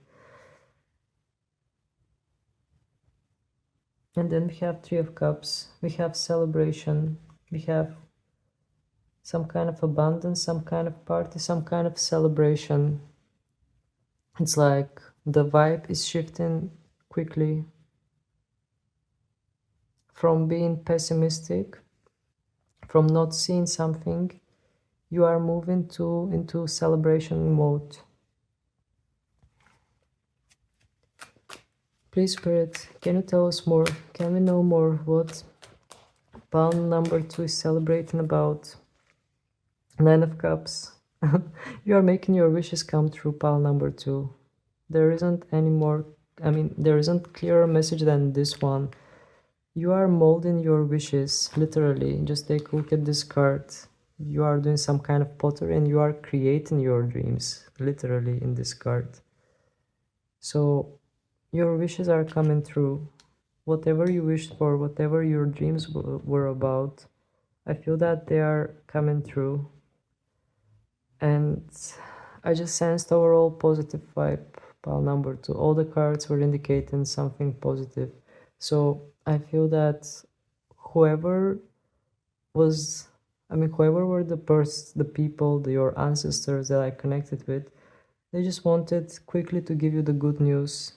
And then we have 3 of cups, we have celebration, we have some kind of abundance, some kind of party, some kind of celebration. It's like the vibe is shifting quickly from being pessimistic, from not seeing something. You are moving into celebration mode. Please, Spirit, can you tell us more? Can we know more what pile number 2 is celebrating about? 9 of cups. You are making your wishes come true, pile number 2. There isn't any more, I mean, there isn't clearer message than this one. You are molding your wishes, literally. Just take a look at this card. You are doing some kind of pottery and you are creating your dreams, literally, in this card. So your wishes are coming true. Whatever you wished for, whatever your dreams were about, I feel that they are coming true. And I just sensed overall positive vibe, pile number 2. All the cards were indicating something positive. So I feel that whoever was, whoever were the people, your ancestors that I connected with, they just wanted quickly to give you the good news.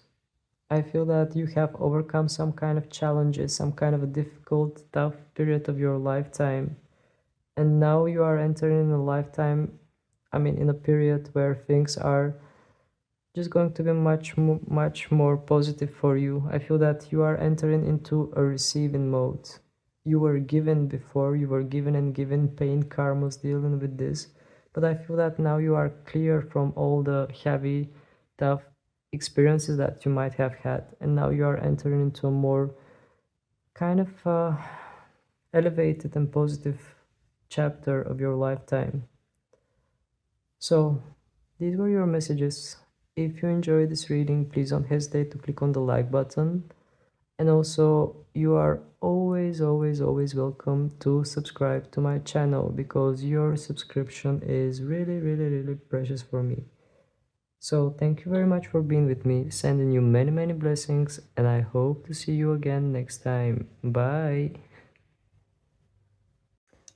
I feel that you have overcome some kind of challenges, some kind of a difficult, tough period of your lifetime. And now you are entering a lifetime, in a period where things are just going to be much more positive for you. I feel that you are entering into a receiving mode. You were given before, you were given and given, pain, karmas, dealing with this. But I feel that now you are clear from all the heavy, tough experiences that you might have had. And now you are entering into a more kind of elevated and positive chapter of your lifetime. So, these were your messages. If you enjoyed this reading, please don't hesitate to click on the like button. And also, you are always welcome to subscribe to my channel, because your subscription is really precious for me. So thank you very much for being with me, sending you many blessings, and I hope to see you again next time. Bye.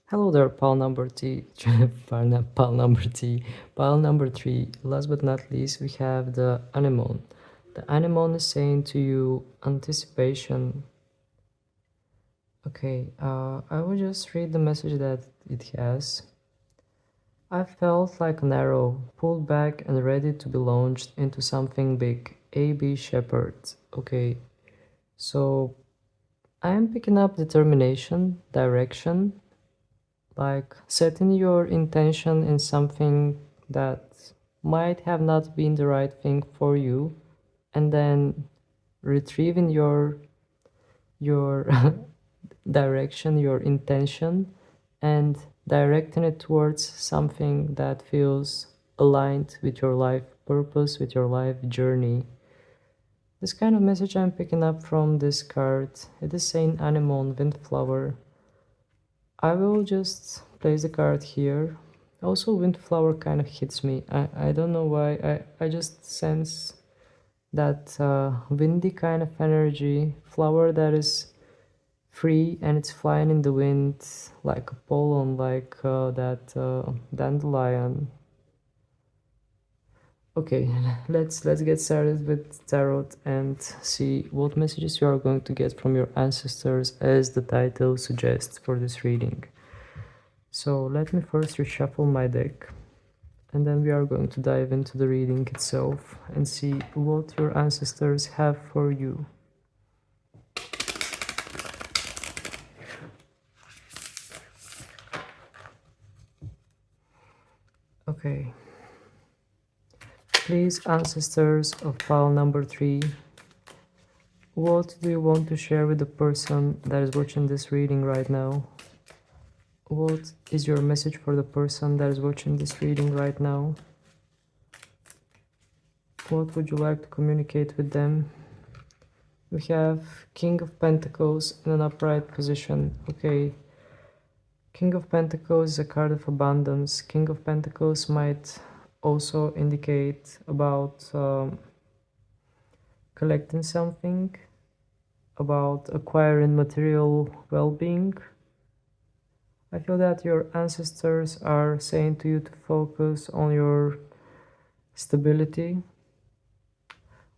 Hello there, pile number T, pile number T, pile number 3. Last but not least, we have the Anemone. The Anemone is saying to you anticipation. Okay, I will just read the message that it has. I felt like an arrow, pulled back and ready to be launched into something big. A.B. Shepherd. Okay, so I am picking up determination, direction, like setting your intention in something that might have not been the right thing for you, and then retrieving your direction, your intention, and directing it towards something that feels aligned with your life purpose, with your life journey. This kind of message I'm picking up from this card. It is saying Anemone, Windflower. I will just place the card here. Also, windflower kind of hits me. I don't know why. I just sense that windy kind of energy, flower that is free and it's flying in the wind like a pollen, like that dandelion. Okay, let's get started with tarot and see what messages you are going to get from your ancestors, as the title suggests for this reading. So let me first reshuffle my deck, and then we are going to dive into the reading itself and see what your ancestors have for you. Okay. Please, ancestors of pile number 3, what do you want to share with the person that is watching this reading right now? What is your message for the person that is watching this reading right now? What would you like to communicate with them? We have King of Pentacles in an upright position. Okay. King of Pentacles is a card of abundance. King of Pentacles might also indicate about collecting something, about acquiring material well-being. I feel that your ancestors are saying to you to focus on your stability.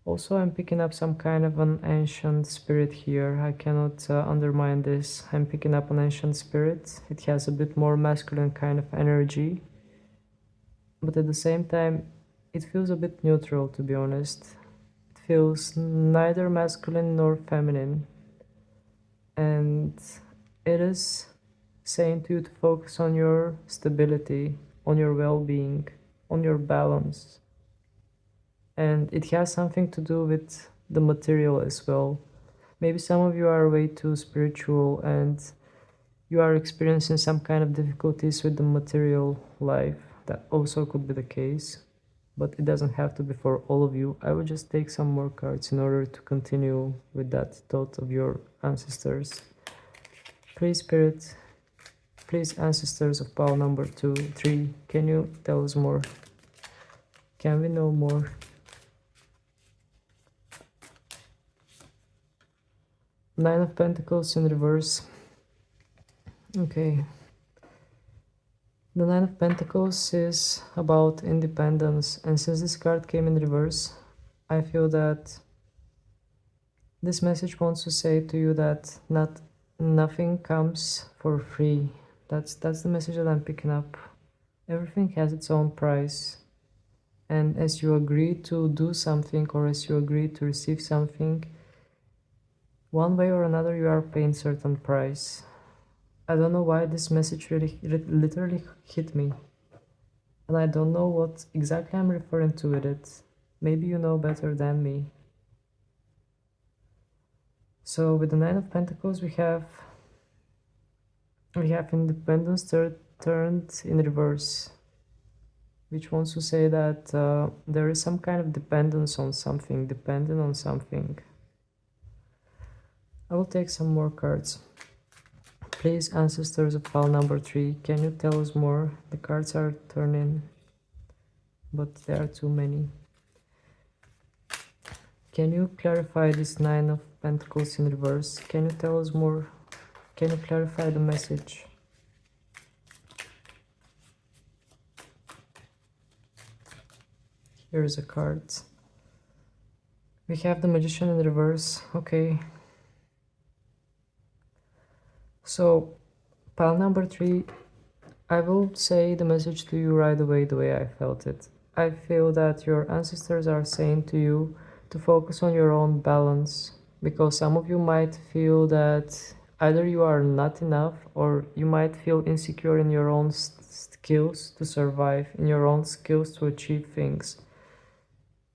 Also, I'm picking up some kind of an ancient spirit here. I cannot undermine this. I'm picking up an ancient spirit. It has a bit more masculine kind of energy, but at the same time, it feels a bit neutral, to be honest. It feels neither masculine nor feminine, and it is saying to you to focus on your stability, on your well-being, on your balance. And it has something to do with the material as well. Maybe some of you are way too spiritual and you are experiencing some kind of difficulties with the material life. That also could be the case, but it doesn't have to be for all of you. I will just take some more cards in order to continue with that thought of your ancestors. Please, Spirit, please, ancestors of pile number 2, 3, can you tell us more? Can we know more? Nine of Pentacles in reverse. Okay. The Nine of Pentacles is about independence, and since this card came in reverse, I feel that this message wants to say to you that nothing comes for free. That's the message that I'm picking up. Everything has its own price, and as you agree to do something, or as you agree to receive something, one way or another you are paying certain price. I don't know why this message really literally hit me, and I don't know what exactly I'm referring to with it. Maybe you know better than me. So with the Nine of Pentacles we have independence turned in reverse, which wants to say that there is some kind of dependence on something, dependent on something. I will take some more cards. Please, ancestors of pile number 3, can you tell us more? The cards are turning, but there are too many. Can you clarify this Nine of Pentacles in reverse? Can you tell us more? Can you clarify the message? Here is a card. We have the Magician in reverse. Okay. So, pile number 3, I will say the message to you right away the way I felt it. I feel that your ancestors are saying to you to focus on your own balance, because some of you might feel that either you are not enough, or you might feel insecure in your own skills to survive, in your own skills to achieve things.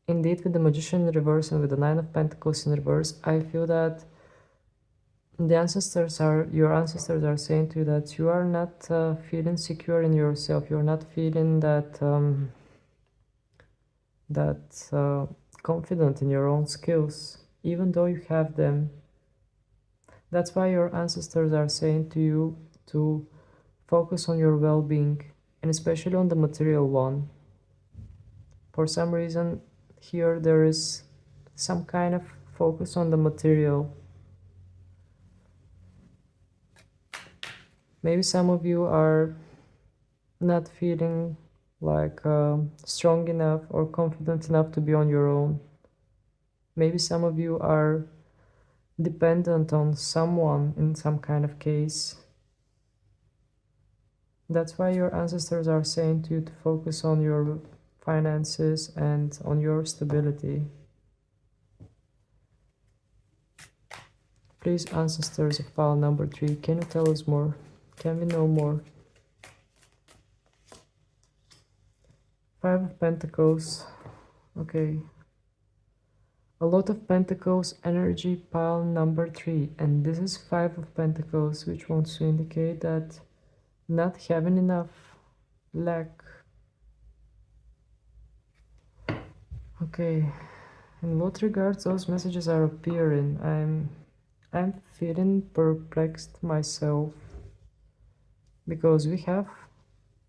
Indeed, with the Magician in reverse and with the Nine of Pentacles in reverse, I feel that your ancestors are saying to you that you are not feeling secure in yourself. You're not feeling that confident in your own skills, even though you have them. That's why your ancestors are saying to you to focus on your well-being, and especially on the material one. For some reason, here there is some kind of focus on the material. Maybe some of you are not feeling like strong enough or confident enough to be on your own. Maybe some of you are dependent on someone in some kind of case. That's why your ancestors are saying to you to focus on your finances and on your stability. Please, ancestors of pile number 3, can you tell us more? Can we know more? 5 of Pentacles. Okay. A lot of Pentacles energy, pile number 3. And this is 5 of Pentacles, which wants to indicate that not having enough, lack. Okay. In what regards those messages are appearing? I'm feeling perplexed myself, because we have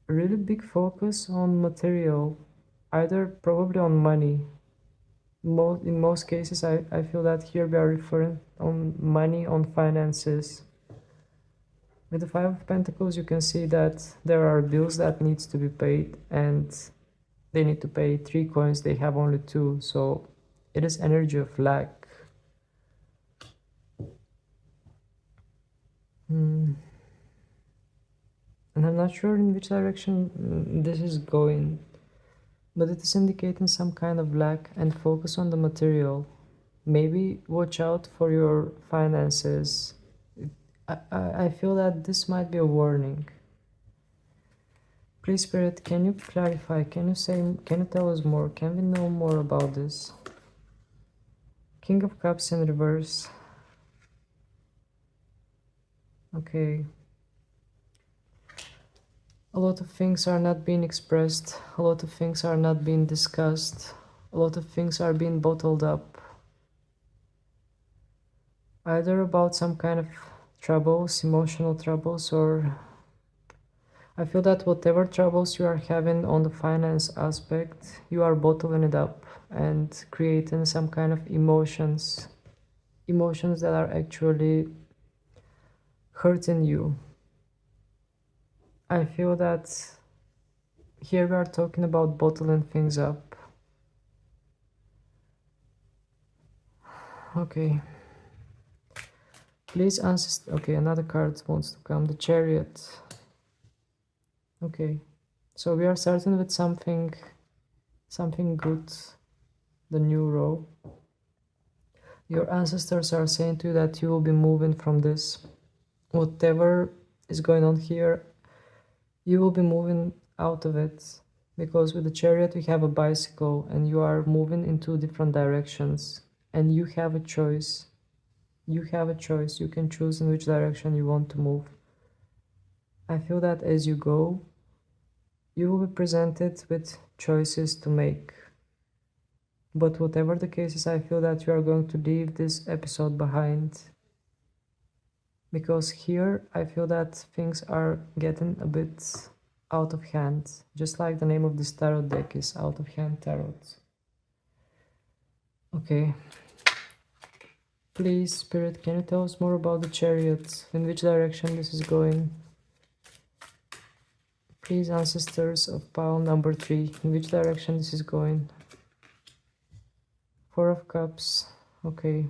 a really big focus on material, either probably on money. In most cases, I feel that here we are referring on money, on finances. With the 5 of Pentacles, you can see that there are bills that needs to be paid, and they need to pay 3 coins, they have only 2, so it is energy of lack. And I'm not sure in which direction this is going, but it is indicating some kind of lack and focus on the material. Maybe watch out for your finances. I feel that this might be a warning. Please, Spirit, can you clarify? Can you tell us more? Can we know more about this? King of Cups in reverse. Okay. A lot of things are not being expressed, a lot of things are not being discussed, a lot of things are being bottled up. Either about some kind of troubles, emotional troubles, or I feel that whatever troubles you are having on the finance aspect, you are bottling it up and creating some kind of emotions that are actually hurting you. I feel that here we are talking about bottling things up. Okay. Please answer. Okay, another card wants to come. The Chariot. Okay. So we are starting with something good. The new row. Your ancestors are saying to you that you will be moving from this. Whatever is going on here, you will be moving out of it, because with the Chariot we have a bicycle and you are moving in 2 different directions, and you have a choice. You have a choice. You can choose in which direction you want to move. I feel that as you go, you will be presented with choices to make. But whatever the case is, I feel that you are going to leave this episode behind, because here I feel that things are getting a bit out of hand, just like the name of this tarot deck is Out of Hand Tarot. Okay. Please, Spirit, can you tell us more about the Chariot? In which direction this is going? Please, ancestors of pile number 3, in which direction this is going? 4 of Cups. Okay.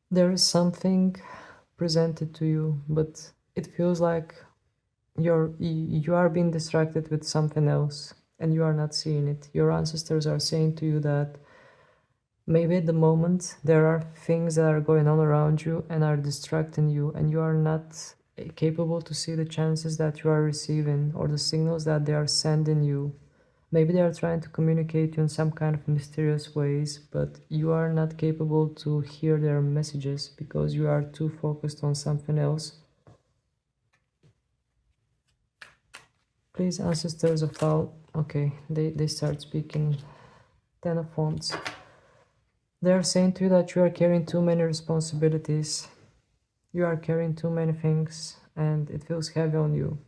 There is something presented to you, but it feels like you are being distracted with something else and you are not seeing it. Your ancestors are saying to you that maybe at the moment there are things that are going on around you and are distracting you, and you are not capable to see the chances that you are receiving or the signals that they are sending you. Maybe they are trying to communicate you in some kind of mysterious ways, but you are not capable to hear their messages because you are too focused on something else. Please, ancestors of all. Okay, they start speaking. 10 of Wands. They are saying to you that you are carrying too many responsibilities. You are carrying too many things and it feels heavy on you.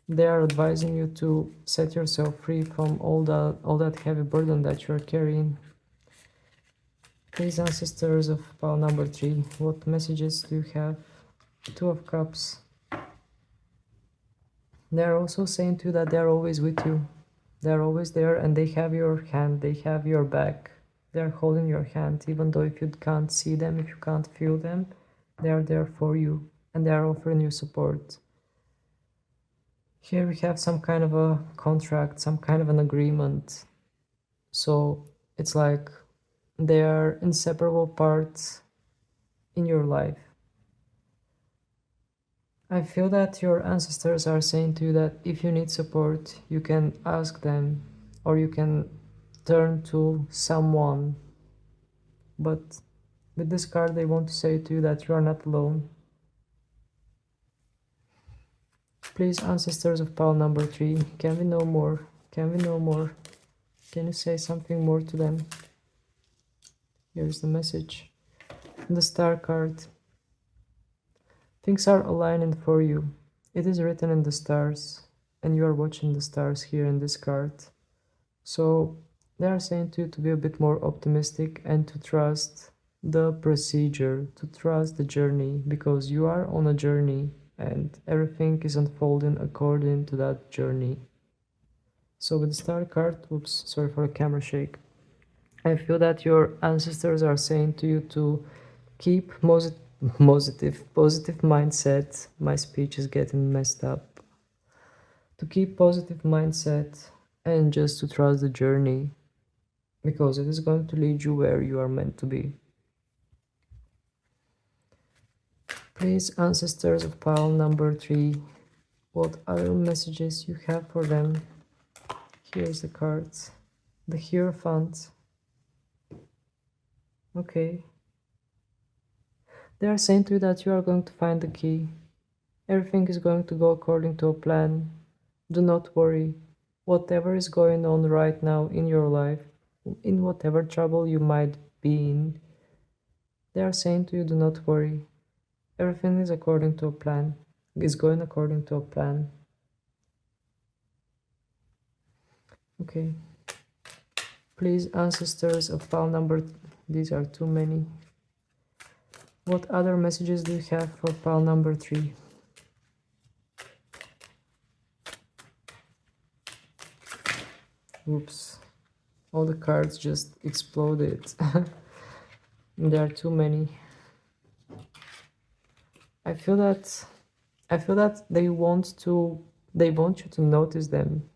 They are advising you to set yourself free from all that heavy burden that you are carrying. Please, ancestors of pile number 3, what messages do you have? Two of Cups. They are also saying to you that they are always with you. They are always there, and they have your hand, they have your back. They are holding your hand, even though if you can't see them, if you can't feel them, they are there for you, and they are offering you support. Here we have some kind of a contract, some kind of an agreement. So it's like they are inseparable parts in your life. I feel that your ancestors are saying to you that if you need support, you can ask them or you can turn to someone. But with this card, they want to say to you that you are not alone. Please, ancestors of pile number 3, can we know more? Can we know more? Can you say something more to them? Here's the message. The star card. Things are aligning for you. It is written in the stars, and you are watching the stars here in this card. So they are saying to you to be a bit more optimistic and to trust the procedure, to trust the journey, because you are on a journey and everything is unfolding according to that journey. So with the star card, oops, sorry for the camera shake. I feel that your ancestors are saying to you to keep positive mindset. My speech is getting messed up. To keep positive mindset and just to trust the journey, because it is going to lead you where you are meant to be. Please, ancestors of pile number 3, what other messages you have for them? Here's the cards. The Hierophant. Okay. They are saying to you that you are going to find the key. Everything is going to go according to a plan. Do not worry. Whatever is going on right now in your life, in whatever trouble you might be in, they are saying to you, do not worry. Everything is according to a plan, is going according to a plan. Okay. Please, ancestors of pile number, these are too many. What other messages do you have for pile number 3? Oops. All the cards just exploded. There are too many. I feel that they want you to notice them,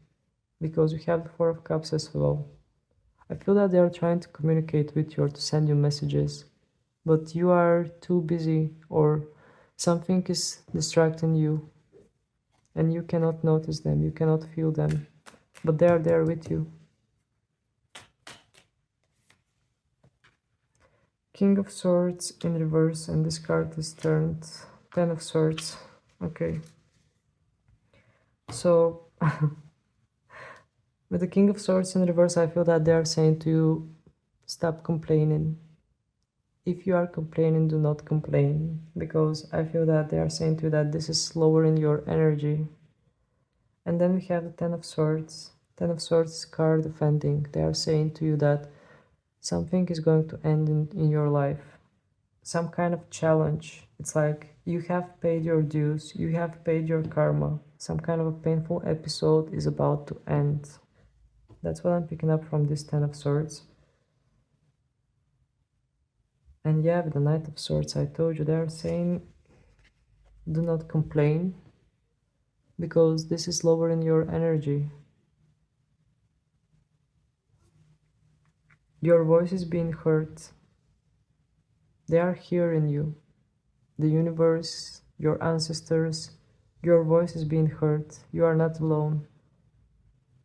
because we have the Four of Cups as well. I feel that they are trying to communicate with you or to send you messages, but you are too busy or something is distracting you and you cannot notice them, you cannot feel them, but they are there with you. King of Swords in reverse, and this card is turned. 10 of Swords. Okay. So, with the King of Swords in reverse, I feel that they are saying to you, stop complaining. If you are complaining, do not complain, because I feel that they are saying to you that this is lowering your energy. And then we have the 10 of Swords. 10 of Swords card of ending. They are saying to you that something is going to end in your life. Some kind of challenge. It's like you have paid your dues, you have paid your karma. Some kind of a painful episode is about to end. That's what I'm picking up from this 10 of Swords. And yeah, with the Knight of Swords, I told you, they are saying do not complain, because this is lowering your energy. Your voice is being heard. They are hearing you. The universe, your ancestors, your voice is being heard. You are not alone.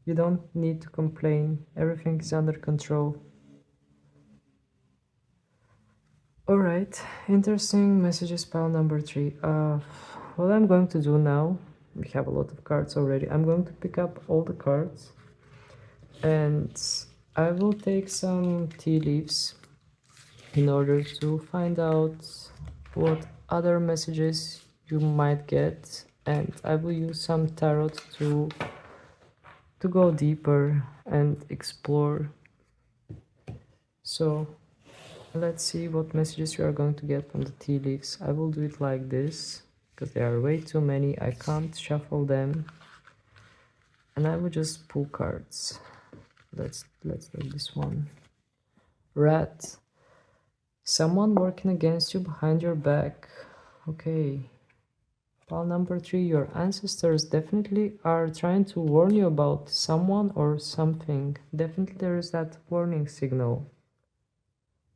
You don't need to complain. Everything is under control. Alright, interesting messages pile number 3. What I'm going to do now, we have a lot of cards already. I'm going to pick up all the cards and I will take some tea leaves in order to find out what other messages you might get and I will use some tarot to go deeper and explore. So let's see what messages you are going to get from the tea leaves. I will do it like this because there are way too many. I can't shuffle them, and I will just pull cards. Let's take this one. Rat. Someone working against you behind your back. Okay. Pile number 3, your ancestors definitely are trying to warn you about someone or something. Definitely there is that warning signal.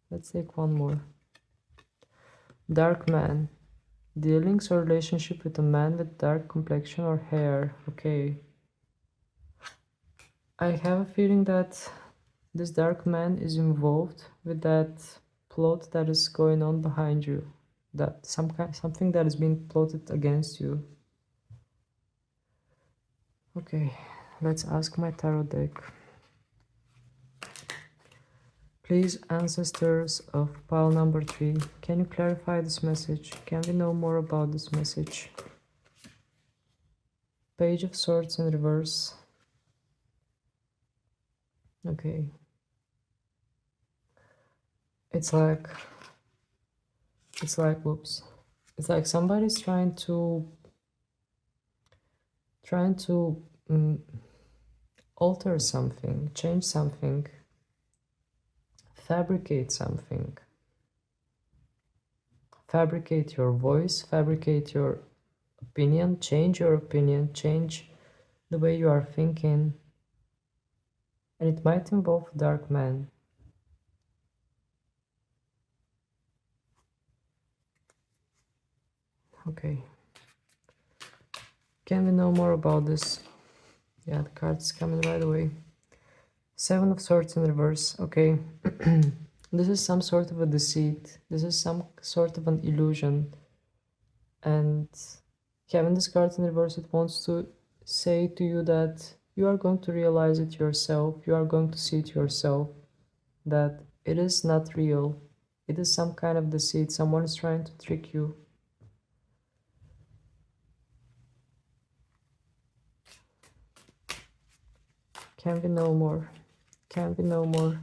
Let's take one more. Dark man. Dealings or relationship with a man with dark complexion or hair. Okay. I have a feeling that this dark man is involved with that plot that is going on behind you. That something that is being plotted against you. Okay, let's ask my tarot deck. Please, ancestors of pile number 3, can you clarify this message? Can we know more about this message? Page of Swords in reverse. Okay. It's like, whoops. It's like somebody's trying to alter something, change something, fabricate something. Fabricate your voice, fabricate your opinion, change your opinion, change the way you are thinking. And it might involve a dark man. Okay. Can we know more about this? Yeah, the card's coming right away. 7 of Swords in reverse. Okay. This is some sort of a deceit. This is some sort of an illusion. And having this card in reverse, it wants to say to you that you are going to realize it yourself. You are going to see it yourself. That it is not real. It is some kind of deceit. Someone is trying to trick you. Can we know more? Can we know more?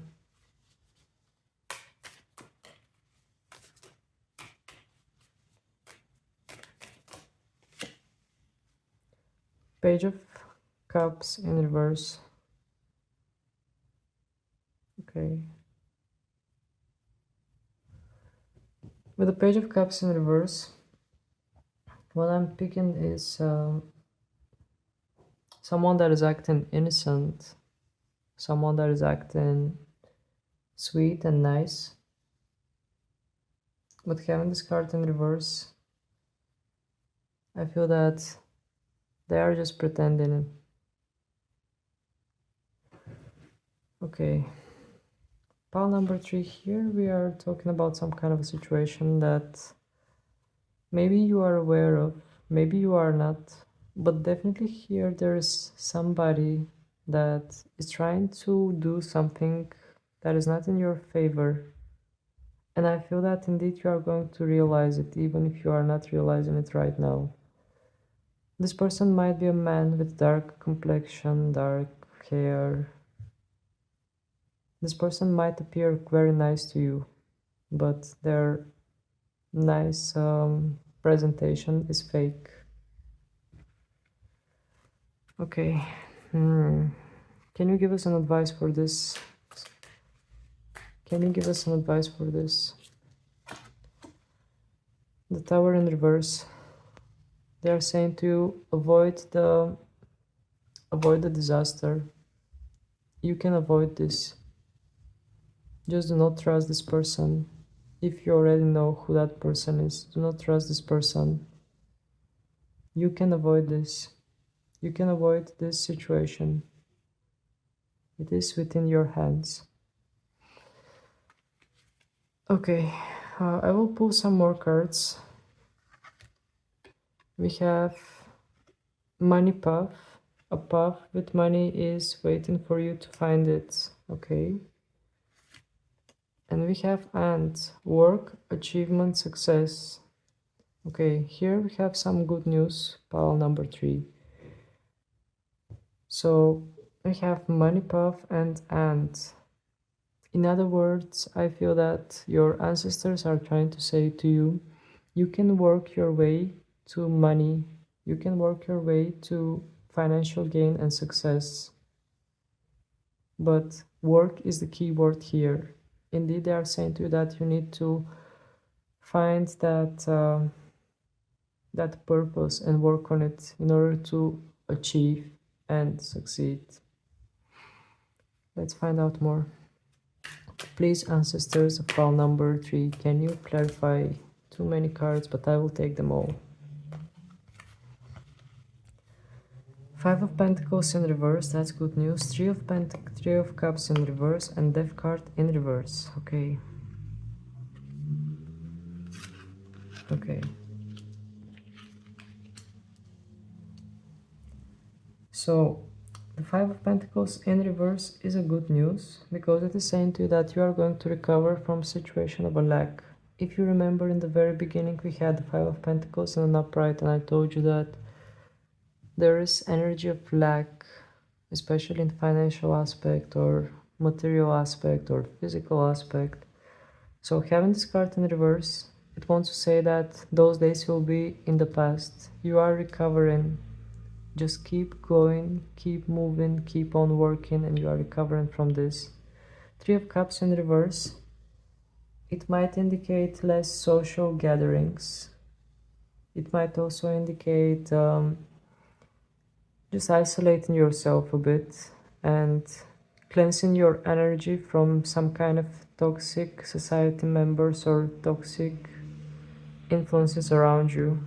Page of Cups in reverse. Okay. With the Page of Cups in reverse, what I'm picking is someone that is acting innocent, someone that is acting sweet and nice. But having this card in reverse, I feel that they are just pretending. Okay. Pile number 3 here, we are talking about some kind of a situation that maybe you are aware of, maybe you are not, but definitely here there is somebody that is trying to do something that is not in your favor. And I feel that indeed you are going to realize it, even if you are not realizing it right now. This person might be a man with dark complexion, dark hair. This person might appear very nice to you, but their nice presentation is fake. Okay. Can you give us an advice for this? Can you give us an advice for this? The Tower in reverse. They are saying to you, avoid the disaster. You can avoid this. Just do not trust this person. If you already know who that person is, do not trust this person. You can avoid this. You can avoid this situation. It is within your hands. Okay, I will pull some more cards. We have Money Path. A path with money is waiting for you to find it. Okay. And we have Ant. Work, achievement, success. Okay, here we have some good news, pile number 3. So we have money puff and ant. In other words, I feel that your ancestors are trying to say to you, you can work your way to money, you can work your way to financial gain and success. But work is the key word here. Indeed, they are saying to you that you need to find that purpose and work on it in order to achieve and succeed. Let's find out more. Please, ancestors of pile number 3, can you clarify? Too many cards, but I will take them all. 5 of Pentacles in reverse, that's good news. 3 of Cups in reverse, and Death card in reverse. Okay. Okay. So, the 5 of Pentacles in reverse is a good news, because it is saying to you that you are going to recover from a situation of a lack. If you remember, in the very beginning we had the 5 of Pentacles in an upright, and I told you that there is energy of lack, especially in financial aspect or material aspect or physical aspect. So having this card in reverse, it wants to say that those days will be in the past. You are recovering. Just keep going, keep moving, keep on working, and you are recovering from this. 3 of Cups in reverse. It might indicate less social gatherings. It might also indicate just isolating yourself a bit and cleansing your energy from some kind of toxic society members or toxic influences around you.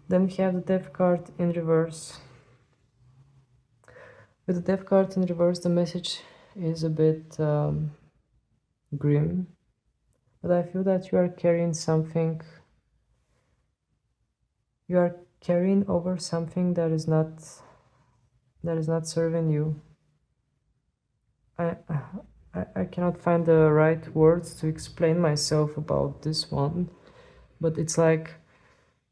Then we have the Death card in reverse. With the Death card in reverse, the message is a bit grim, but I feel that you are carrying something. You are carrying over something that is not serving you. I cannot find the right words to explain myself about this one, but it's like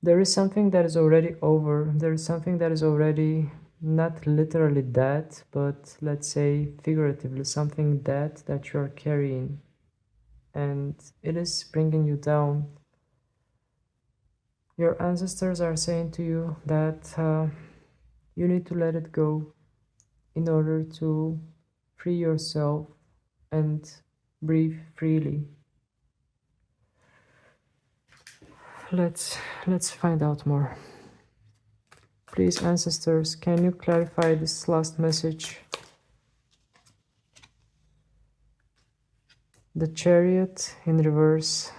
there is something that is already over. There is something that is already not literally dead, but let's say figuratively something dead that you are carrying, and it is bringing you down. Your ancestors are saying to you that you need to let it go in order to free yourself and breathe freely. Let's find out more. Please, ancestors, can you clarify this last message? The Chariot in reverse.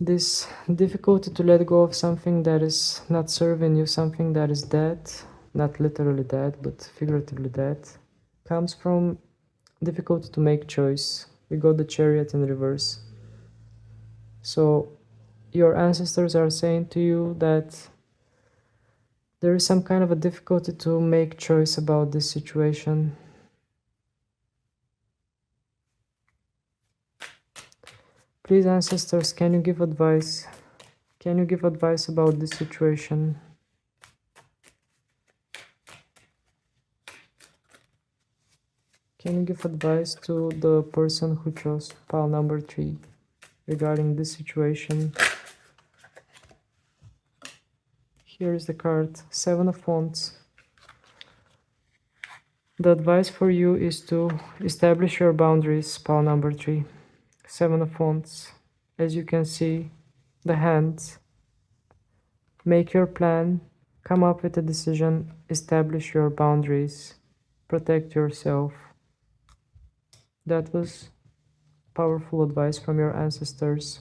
This difficulty to let go of something that is not serving you, something that is dead, not literally dead, but figuratively dead, comes from difficulty to make choice. We got the Chariot in reverse. So your ancestors are saying to you that there is some kind of a difficulty to make choice about this situation. Please, ancestors, can you give advice? Can you give advice about this situation? Can you give advice to the person who chose pile number 3 regarding this situation? Here is the card, 7 of Wands. The advice for you is to establish your boundaries, pile number 3. 7 of Wands. As you can see, the hands. Make your plan, come up with a decision, establish your boundaries, protect yourself. That was powerful advice from your ancestors.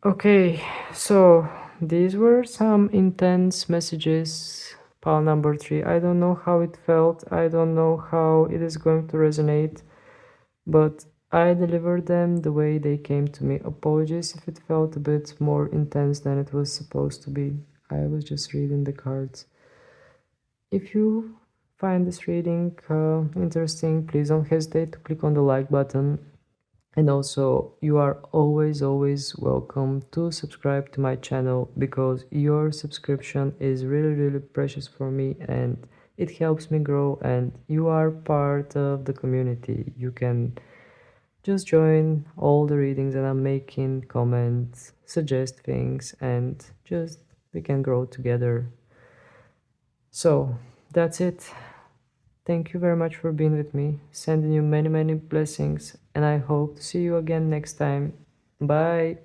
Okay, so these were some intense messages, pile number 3. I don't know how it felt, I don't know how it is going to resonate, but I delivered them the way they came to me. Apologies if it felt a bit more intense than it was supposed to be. I was just reading the cards. If you find this reading interesting, please don't hesitate to click on the like button. And also, you are always welcome to subscribe to my channel, because your subscription is really precious for me and it helps me grow, and you are part of the community. You can just join all the readings that I'm making, comment, suggest things, and just we can grow together. So that's it. Thank you very much for being with me. Sending you many blessings, and I hope to see you again next time. Bye.